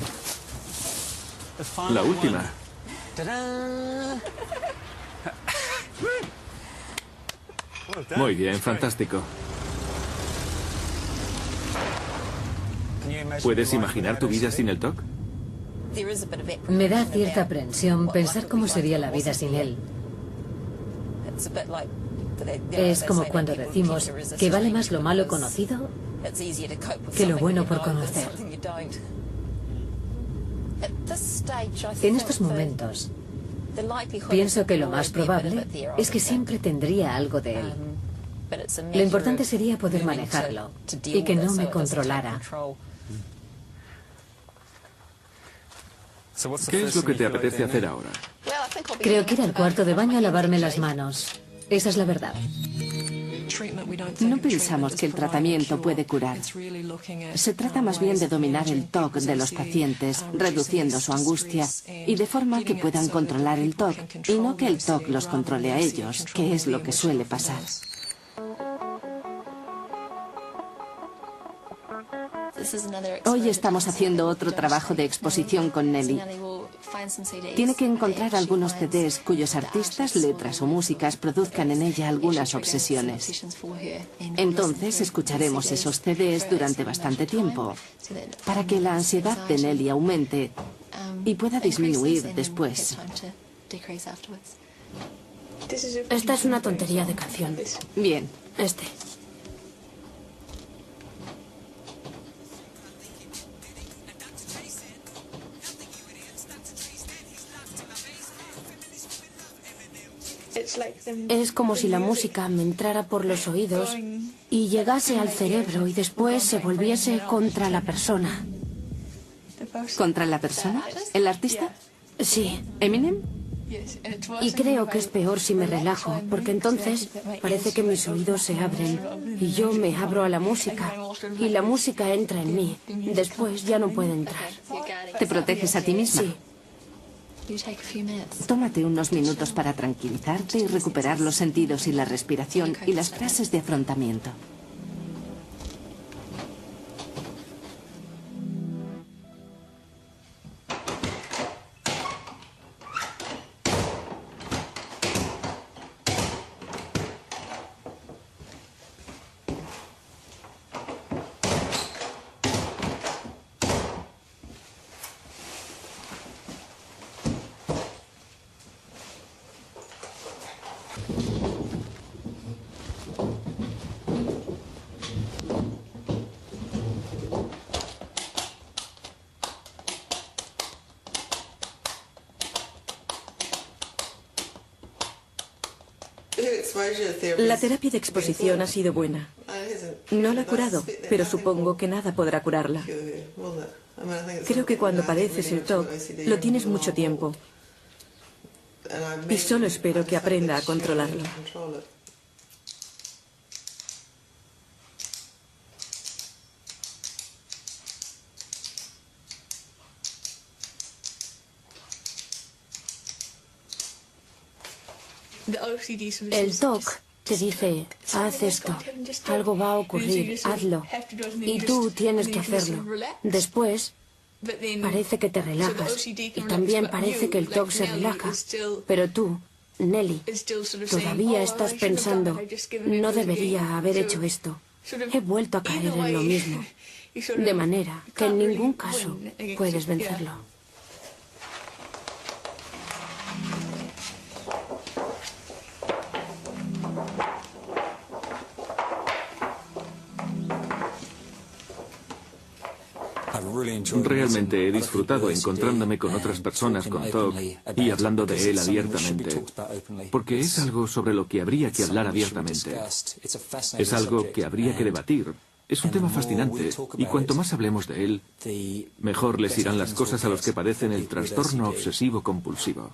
La última. Muy bien, fantástico. ¿Puedes imaginar tu vida sin el TOC? Me da cierta aprensión pensar cómo sería la vida sin él. Es como cuando decimos que vale más lo malo conocido que lo bueno por conocer. En estos momentos, pienso que lo más probable es que siempre tendría algo de él. Lo importante sería poder manejarlo y que no me controlara. ¿Qué es lo que te apetece hacer ahora? Creo que ir al cuarto de baño a lavarme las manos. Esa es la verdad. No pensamos que el tratamiento puede curar. Se trata más bien de dominar el TOC de los pacientes, reduciendo su angustia y de forma que puedan controlar el TOC y no que el TOC los controle a ellos, que es lo que suele pasar. Hoy estamos haciendo otro trabajo de exposición con Nelly. Tiene que encontrar algunos CDs cuyos artistas, letras o músicas produzcan en ella algunas obsesiones. Entonces escucharemos esos CDs durante bastante tiempo para que la ansiedad de Nelly aumente y pueda disminuir después. Esta es una tontería de canción. Bien. Este. Es como si la música me entrara por los oídos y llegase al cerebro y después se volviese contra la persona. ¿Contra la persona? ¿El artista? Sí. ¿Eminem? Y creo que es peor si me relajo, porque entonces parece que mis oídos se abren y yo me abro a la música y la música entra en mí. Después ya no puede entrar. ¿Te proteges a ti misma? Sí. Tómate unos minutos para tranquilizarte y recuperar los sentidos y la respiración y las frases de afrontamiento. La terapia de exposición ha sido buena. No la ha curado, pero supongo que nada podrá curarla. Creo que cuando padeces el TOC, lo tienes mucho tiempo. Y solo espero que aprenda a controlarlo. El TOC te dice, haz esto, algo va a ocurrir, hazlo. Y tú tienes que hacerlo. Después, parece que te relajas. Y también parece que el TOC se relaja. Pero tú, Nelly, todavía estás pensando, no debería haber hecho esto. He vuelto a caer en lo mismo. De manera que en ningún caso puedes vencerlo. Realmente he disfrutado encontrándome con otras personas con TOC y hablando de él abiertamente, porque es algo sobre lo que habría que hablar abiertamente. Es algo que habría que debatir. Es un tema fascinante y cuanto más hablemos de él, mejor les irán las cosas a los que padecen el trastorno obsesivo compulsivo.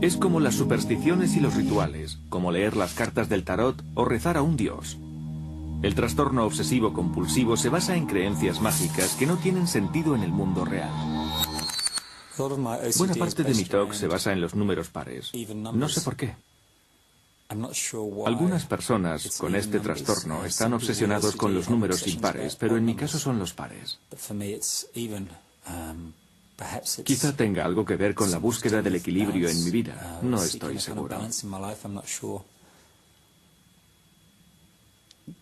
Es como las supersticiones y los rituales, como leer las cartas del tarot o rezar a un dios. El trastorno obsesivo compulsivo se basa en creencias mágicas que no tienen sentido en el mundo real. Buena parte de mi TOC se basa en los números pares. No sé por qué. Algunas personas con este trastorno están obsesionados con los números impares, pero en mi caso son los pares. Quizá tenga algo que ver con la búsqueda del equilibrio en mi vida. No estoy seguro.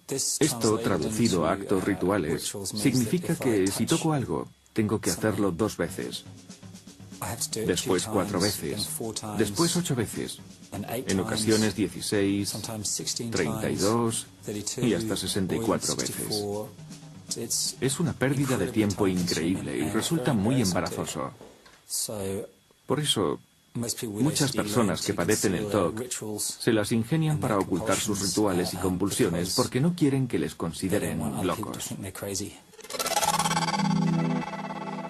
Esto, traducido a actos rituales, significa que si toco algo, tengo que hacerlo 2 veces. Después 4 veces. Después 8 veces. En ocasiones 16, 32 y hasta 64 veces. Es una pérdida de tiempo increíble y resulta muy embarazoso. Por eso, muchas personas que padecen el TOC se las ingenian para ocultar sus rituales y compulsiones porque no quieren que les consideren locos.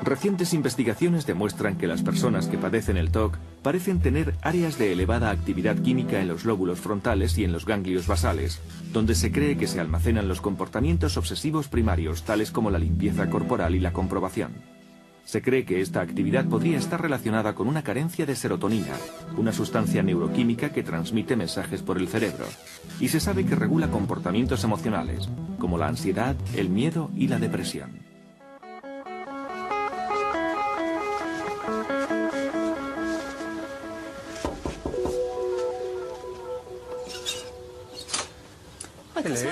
Recientes investigaciones demuestran que las personas que padecen el TOC parecen tener áreas de elevada actividad química en los lóbulos frontales y en los ganglios basales, donde se cree que se almacenan los comportamientos obsesivos primarios, tales como la limpieza corporal y la comprobación. Se cree que esta actividad podría estar relacionada con una carencia de serotonina, una sustancia neuroquímica que transmite mensajes por el cerebro, y se sabe que regula comportamientos emocionales, como la ansiedad, el miedo y la depresión.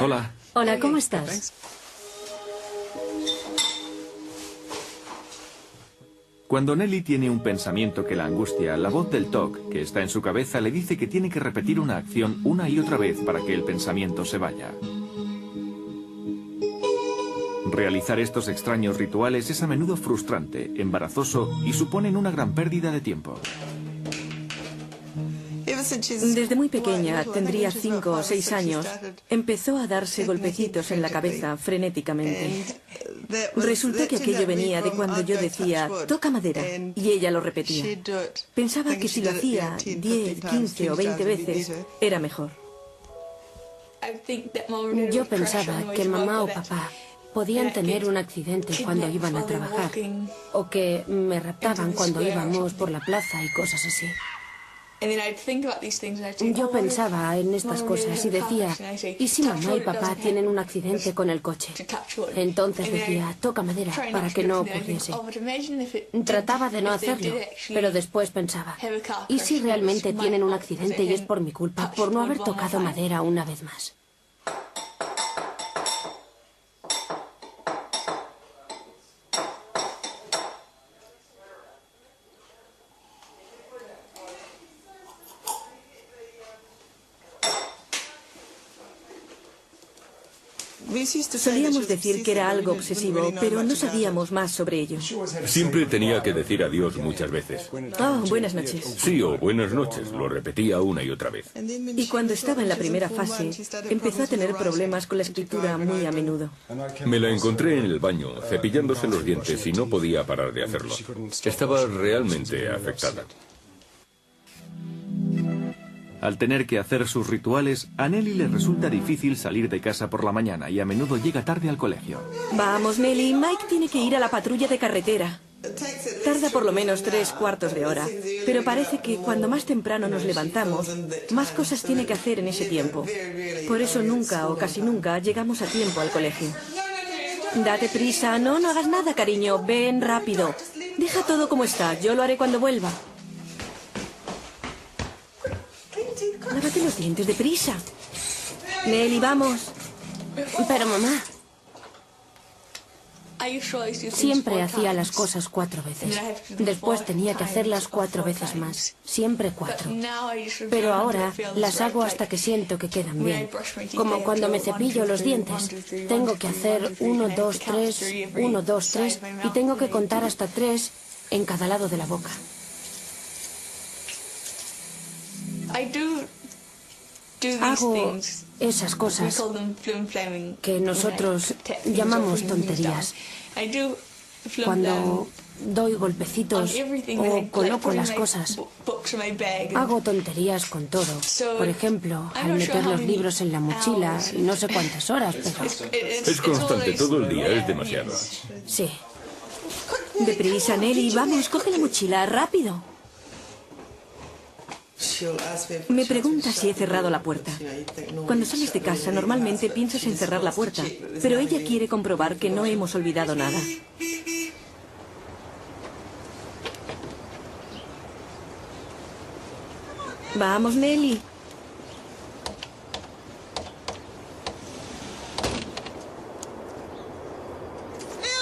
Hola. Hola, ¿cómo estás? Cuando Nelly tiene un pensamiento que la angustia, la voz del TOC, que está en su cabeza, le dice que tiene que repetir una acción una y otra vez para que el pensamiento se vaya. Realizar estos extraños rituales es a menudo frustrante, embarazoso y suponen una gran pérdida de tiempo. Desde muy pequeña, tendría 5 o 6 años, empezó a darse golpecitos en la cabeza frenéticamente. Resultó que aquello venía de cuando yo decía, toca madera, y ella lo repetía. Pensaba que si lo hacía 10, 15 o 20 veces, era mejor. Yo pensaba que mamá o papá podían tener un accidente cuando iban a trabajar, o que me raptaban cuando íbamos por la plaza y cosas así. Yo pensaba en estas cosas y decía, ¿y si mamá y papá tienen un accidente con el coche? Entonces decía, toca madera para que no ocurriese. Trataba de no hacerlo, pero después pensaba, ¿y si realmente tienen un accidente y es por mi culpa, por no haber tocado madera una vez más? Solíamos decir que era algo obsesivo, pero no sabíamos más sobre ello. Siempre tenía que decir adiós muchas veces. Oh, buenas noches. Sí, o buenas noches. Lo repetía una y otra vez. Y cuando estaba en la primera fase, empezó a tener problemas con la escritura muy a menudo. Me la encontré en el baño, cepillándose los dientes y no podía parar de hacerlo. Estaba realmente afectada. Al tener que hacer sus rituales, a Nelly le resulta difícil salir de casa por la mañana y a menudo llega tarde al colegio. Vamos, Nelly, Mike tiene que ir a la patrulla de carretera. Tarda por lo menos 3/4 de hora, pero parece que cuando más temprano nos levantamos, más cosas tiene que hacer en ese tiempo. Por eso nunca o casi nunca llegamos a tiempo al colegio. Date prisa, no hagas nada, cariño, ven rápido. Deja todo como está, yo lo haré cuando vuelva. Lávate los dientes deprisa. Nelly, vamos. Pero mamá, siempre hacía las cosas 4 veces. Después tenía que hacerlas 4 veces más. Siempre 4. Pero ahora las hago hasta que siento que quedan bien. Como cuando me cepillo los dientes. Tengo que hacer 1, 2, 3, 1, 2, 3 y tengo que contar hasta 3 en cada lado de la boca. Hago esas cosas que nosotros llamamos tonterías. Cuando doy golpecitos o coloco las cosas. Hago tonterías con todo. Por ejemplo, al meter los libros en la mochila, no sé cuántas horas, pero... Es constante, todo el día, es demasiado. Sí. Deprisa, Nelly, vamos, coge la mochila, rápido. Me pregunta si he cerrado la puerta. Cuando sales de casa, normalmente piensas en cerrar la puerta, pero ella quiere comprobar que no hemos olvidado nada. Vamos, Nelly.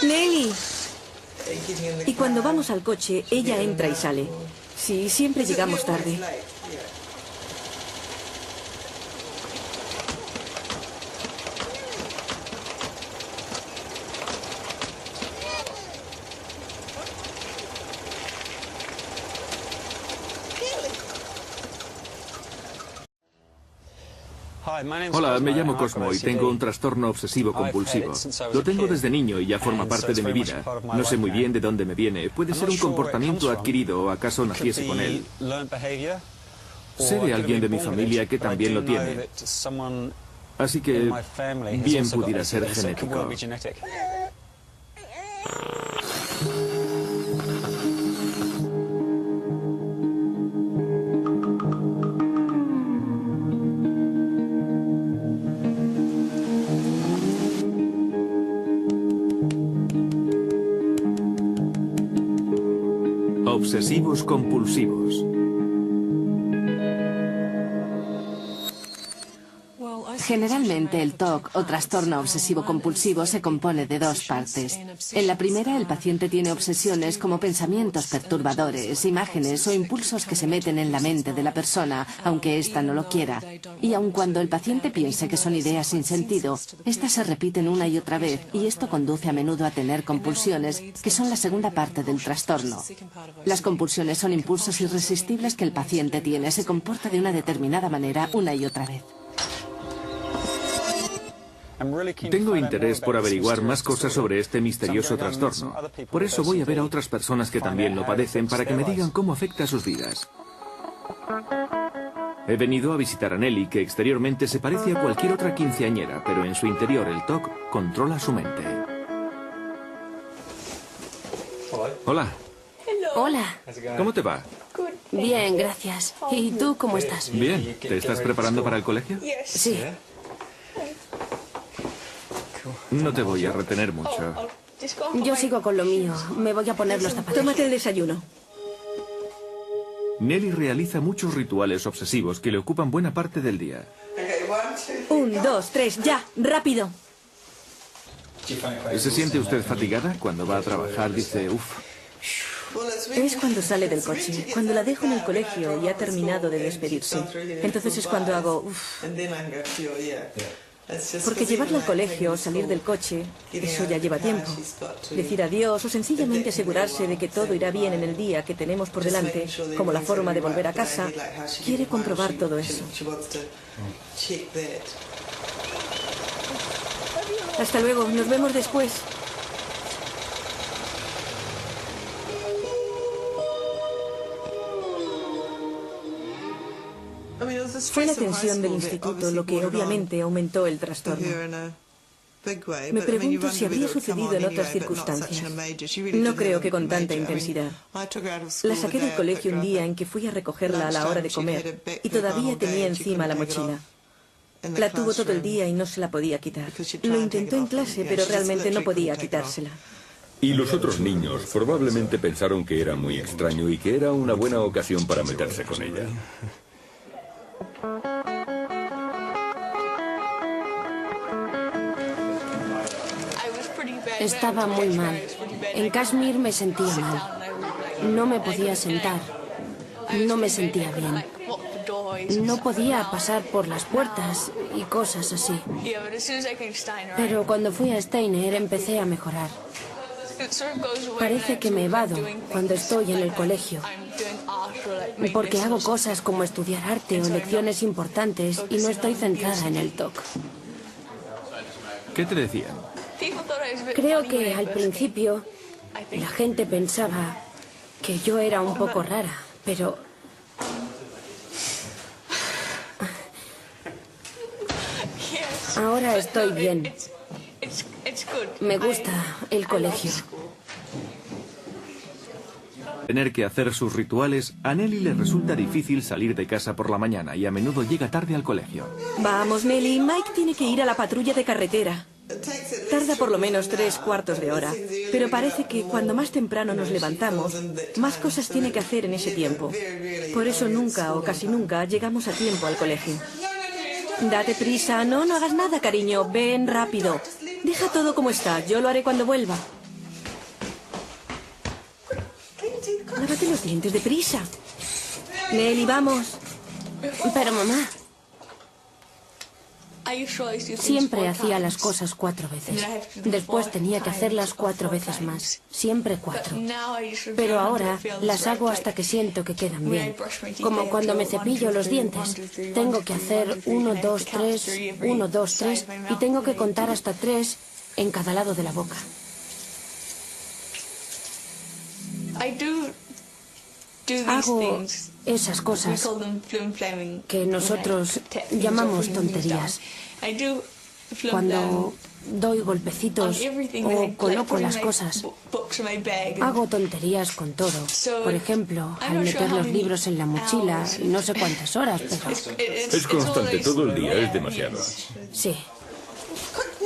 Nelly. Y cuando vamos al coche, ella entra y sale. Sí, siempre llegamos tarde. Hola, me llamo Cosmo y tengo un trastorno obsesivo compulsivo. Lo tengo desde niño y ya forma parte de mi vida. No sé muy bien de dónde me viene. Puede ser un comportamiento adquirido o acaso naciese con él. Sé de alguien de mi familia que también lo tiene. Así que bien pudiera ser genético. Obsesivos compulsivos. Generalmente el TOC o trastorno obsesivo compulsivo se compone de dos partes. En la primera, el paciente tiene obsesiones como pensamientos perturbadores, imágenes o impulsos que se meten en la mente de la persona, aunque ésta no lo quiera. Y aun cuando el paciente piense que son ideas sin sentido, estas se repiten una y otra vez y esto conduce a menudo a tener compulsiones, que son la segunda parte del trastorno. Las compulsiones son impulsos irresistibles que el paciente tiene, se comporta de una determinada manera una y otra vez. Tengo interés por averiguar más cosas sobre este misterioso trastorno. Por eso voy a ver a otras personas que también lo padecen para que me digan cómo afecta a sus vidas. He venido a visitar a Nelly, que exteriormente se parece a cualquier otra quinceañera, pero en su interior el TOC controla su mente. Hola. Hola. ¿Cómo te va? Bien, gracias. ¿Y tú cómo estás? Bien. ¿Te estás preparando para el colegio? Sí. No te voy a retener mucho. Yo sigo con lo mío. Me voy a poner los zapatos. Tómate el desayuno. Nelly realiza muchos rituales obsesivos que le ocupan buena parte del día. 1, 2, 3, ya, rápido. ¿Se siente usted fatigada? Cuando va a trabajar dice, uff. Es cuando sale del coche, cuando la dejo en el colegio y ha terminado de despedirse. Entonces es cuando hago, uff. Porque llevarla al colegio, salir del coche, eso ya lleva tiempo. Decir adiós o sencillamente asegurarse de que todo irá bien en el día que tenemos por delante, como la forma de volver a casa, quiere comprobar todo eso. Hasta luego, nos vemos después. Fue la tensión del instituto lo que obviamente aumentó el trastorno. Me pregunto si habría sucedido en otras circunstancias. No creo que con tanta intensidad. La saqué del colegio un día en que fui a recogerla a la hora de comer y todavía tenía encima la mochila. La tuvo todo el día y no se la podía quitar. Lo intentó en clase, pero realmente no podía quitársela. Y los otros niños probablemente pensaron que era muy extraño y que era una buena ocasión para meterse con ella. Estaba muy mal. En Kashmir me sentía mal. No me podía sentar. No me sentía bien. No podía pasar por las puertas y cosas así. Pero cuando fui a Steiner empecé a mejorar. Parece que me evado cuando estoy en el colegio. Porque hago cosas como estudiar arte o lecciones importantes y no estoy centrada en el TOC. ¿Qué te decían? Creo que al principio La gente pensaba que yo era un poco rara, pero... Ahora estoy bien. Me gusta el colegio. Tener que hacer sus rituales, a Nelly le resulta difícil salir de casa por la mañana y a menudo llega tarde al colegio. Vamos, Nelly, Mike tiene que ir a la patrulla de carretera. Tarda por lo menos 3/4 de hora, pero parece que cuando más temprano nos levantamos, más cosas tiene que hacer en ese tiempo. Por eso nunca o casi nunca llegamos a tiempo al colegio. Date prisa, no hagas nada, cariño, ven rápido. Deja todo como está, yo lo haré cuando vuelva. Lávate los dientes deprisa. Nelly, vamos. Pero mamá... Siempre hacía las cosas 4 veces. Después tenía que hacerlas 4 veces más. Siempre 4. Pero ahora las hago hasta que siento que quedan bien. Como cuando me cepillo los dientes. Tengo que hacer 1, 2, 3, 1, 2, 3 y tengo que contar hasta 3 en cada lado de la boca. Hago esas cosas que nosotros llamamos tonterías. Cuando doy golpecitos o coloco las cosas, hago tonterías con todo. Por ejemplo, al meter los libros en la mochila, no sé cuántas horas, pero... Es constante, todo el día, es demasiado. Sí.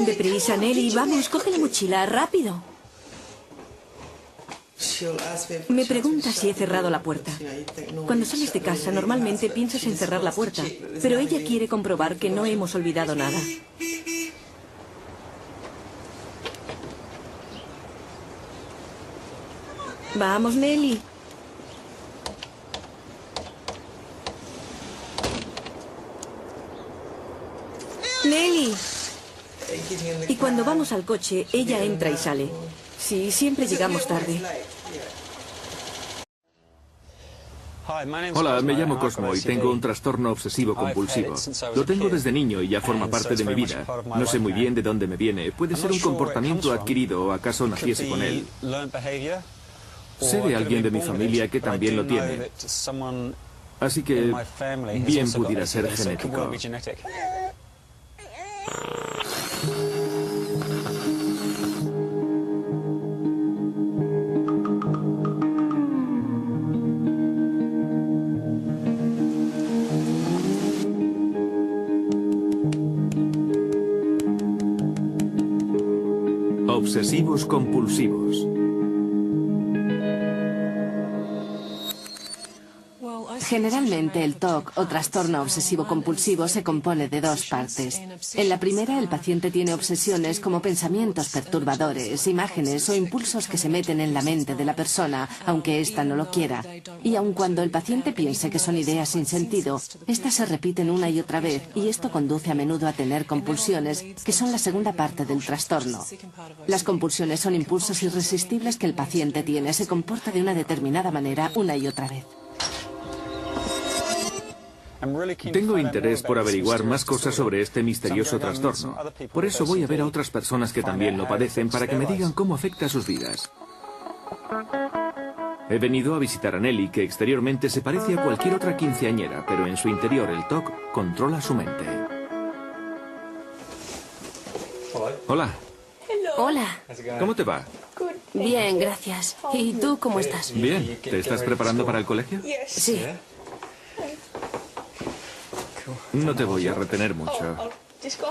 Deprisa, Nelly, vamos, coge la mochila, rápido. Me pregunta si he cerrado la puerta. Cuando sales de casa, normalmente piensas en cerrar la puerta, pero ella quiere comprobar que no hemos olvidado nada. Vamos, Nelly. Nelly. Y cuando vamos al coche, ella entra y sale. Sí, siempre llegamos tarde. Hola, me llamo Cosmo y tengo un trastorno obsesivo compulsivo. Lo tengo desde niño y ya forma parte de mi vida. No sé muy bien de dónde me viene. Puede ser un comportamiento adquirido o acaso naciese con él. Sé de alguien de mi familia que también lo tiene. Así que bien pudiera ser genético. Obsesivos compulsivos. Generalmente el TOC o trastorno obsesivo compulsivo se compone de 2 partes. En la primera, el paciente tiene obsesiones como pensamientos perturbadores, imágenes o impulsos que se meten en la mente de la persona, aunque ésta no lo quiera. Y aun cuando el paciente piense que son ideas sin sentido, estas se repiten una y otra vez y esto conduce a menudo a tener compulsiones, que son la segunda parte del trastorno. Las compulsiones son impulsos irresistibles que el paciente tiene, se comporta de una determinada manera una y otra vez. Tengo interés por averiguar más cosas sobre este misterioso trastorno. Por eso voy a ver a otras personas que también lo padecen para que me digan cómo afecta a sus vidas. He venido a visitar a Nelly, que exteriormente se parece a cualquier otra quinceañera, pero en su interior el TOC controla su mente. Hola. Hola. ¿Cómo te va? Bien, gracias. ¿Y tú cómo estás? Bien. ¿Te estás preparando para el colegio? Sí. No te voy a retener mucho.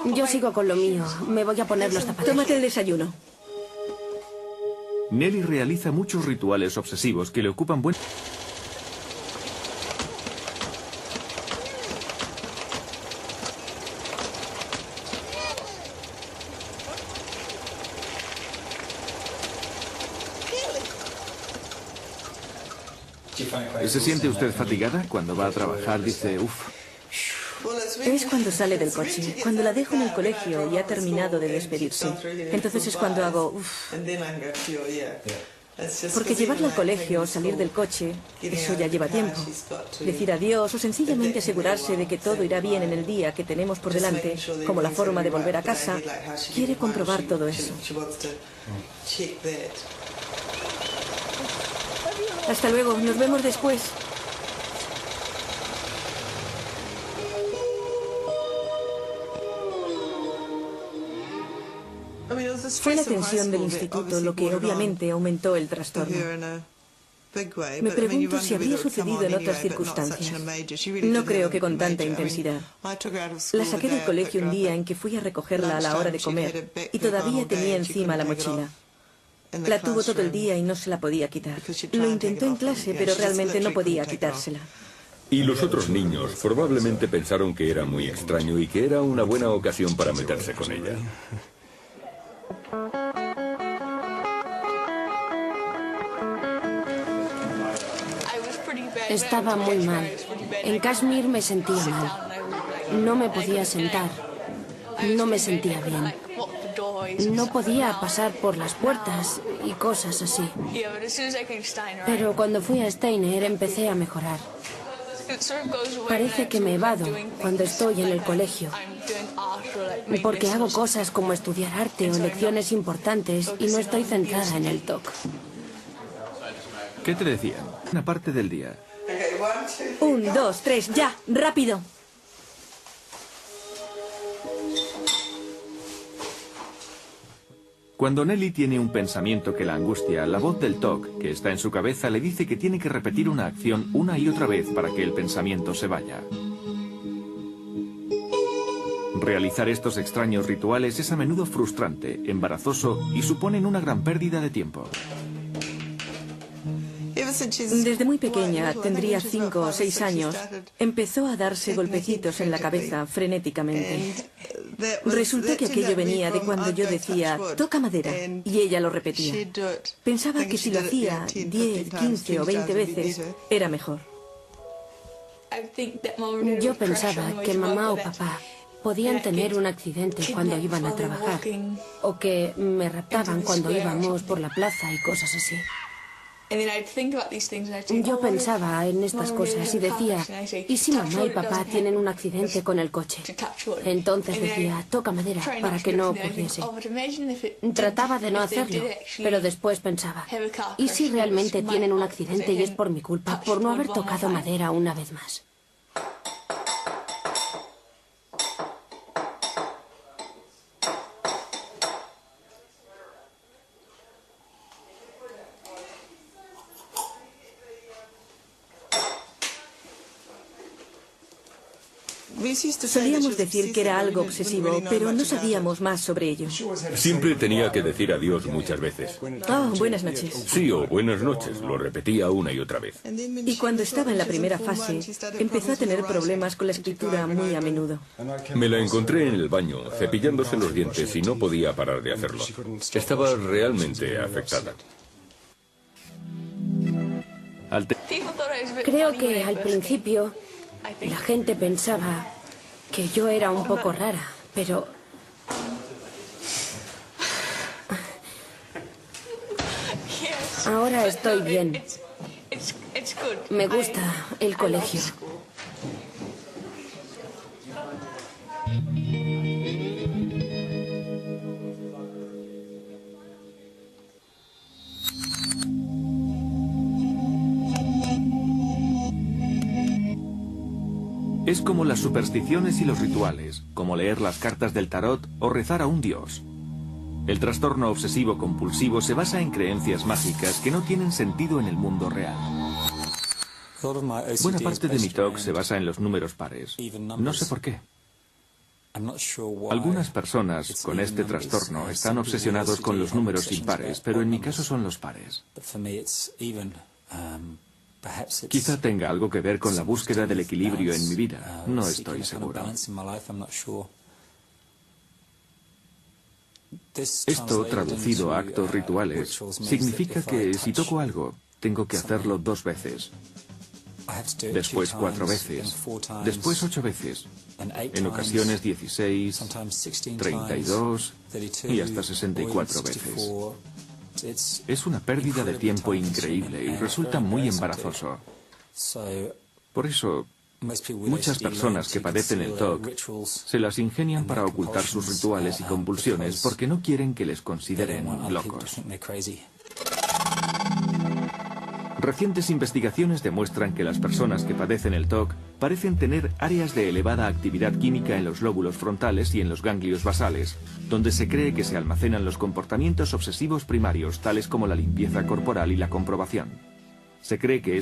Yo sigo con lo mío. Me voy a poner los zapatos. Tómate el desayuno. Nelly realiza muchos rituales obsesivos que le ocupan buen... ¿Se siente usted fatigada? Cuando va a trabajar dice, uff. Es cuando sale del coche, cuando la dejo en el colegio y ha terminado de despedirse. Entonces es cuando hago, uff. Porque llevarla al colegio, salir del coche, eso ya lleva tiempo. Decir adiós o sencillamente asegurarse de que todo irá bien en el día que tenemos por delante, como la forma de volver a casa, quiere comprobar todo eso. Hasta luego, nos vemos después. Fue la tensión del instituto lo que obviamente aumentó el trastorno. Me pregunto si habría sucedido en otras circunstancias. No creo que con tanta intensidad. La saqué del colegio un día en que fui a recogerla a la hora de comer y todavía tenía encima la mochila. La tuvo todo el día y no se la podía quitar. Lo intentó en clase, pero realmente no podía quitársela. Y los otros niños probablemente pensaron que era muy extraño y que era una buena ocasión para meterse con ella. Estaba muy mal. En Kashmir me sentía mal. No me podía sentar. No me sentía bien. No podía pasar por las puertas y cosas así. Pero cuando fui a Steiner empecé a mejorar. Parece que me evado cuando estoy en el colegio, porque hago cosas como estudiar arte o lecciones importantes y no estoy centrada en el TOC. ¿Qué te decían? Una parte del día. 1, 2, 3, ya, rápido. Cuando Nelly tiene un pensamiento que la angustia, la voz del TOC, que está en su cabeza, le dice que tiene que repetir una acción una y otra vez para que el pensamiento se vaya. Realizar estos extraños rituales es a menudo frustrante, embarazoso y suponen una gran pérdida de tiempo. Desde muy pequeña, tendría 5 o 6 años, empezó a darse golpecitos en la cabeza frenéticamente. Resultó que aquello venía de cuando yo decía, toca madera, y ella lo repetía. Pensaba que si lo hacía 10, 15 o 20 veces, era mejor. Yo pensaba que mamá o papá podían tener un accidente cuando iban a trabajar, o que me raptaban cuando íbamos por la plaza y cosas así. Yo pensaba en estas cosas y decía, ¿y si mamá y papá tienen un accidente con el coche? Entonces decía, toca madera para que no ocurriese. Trataba de no hacerlo, pero después pensaba, ¿y si realmente tienen un accidente y es por mi culpa, por no haber tocado madera una vez más? Solíamos decir que era algo obsesivo, pero no sabíamos más sobre ello. Siempre tenía que decir adiós muchas veces. Oh, buenas noches. Sí, o buenas noches, lo repetía una y otra vez. Y cuando estaba en la primera fase, empezó a tener problemas con la escritura muy a menudo. Me la encontré en el baño, cepillándose los dientes y no podía parar de hacerlo. Estaba realmente afectada. Creo que al principio la gente pensaba que yo era un poco rara, pero ahora estoy bien. Me gusta el colegio. Es como las supersticiones y los rituales, como leer las cartas del tarot o rezar a un dios. El trastorno obsesivo compulsivo se basa en creencias mágicas que no tienen sentido en el mundo real. Buena parte de mi TOC se basa en los números pares. No sé por qué. Algunas personas con este trastorno están obsesionados con los números impares, pero en mi caso son los pares. Quizá tenga algo que ver con la búsqueda del equilibrio en mi vida. No estoy seguro. Esto, traducido a actos rituales, significa que si toco algo, tengo que hacerlo 2 veces. Después 4 veces. Después 8 veces. En ocasiones 16, 32 y hasta 64 veces. Es una pérdida de tiempo increíble y resulta muy embarazoso. Por eso, muchas personas que padecen el TOC se las ingenian para ocultar sus rituales y convulsiones porque no quieren que les consideren locos. Recientes investigaciones demuestran que las personas que padecen el TOC parecen tener áreas de elevada actividad química en los lóbulos frontales y en los ganglios basales, donde se cree que se almacenan los comportamientos obsesivos primarios, tales como la limpieza corporal y la comprobación. Se cree que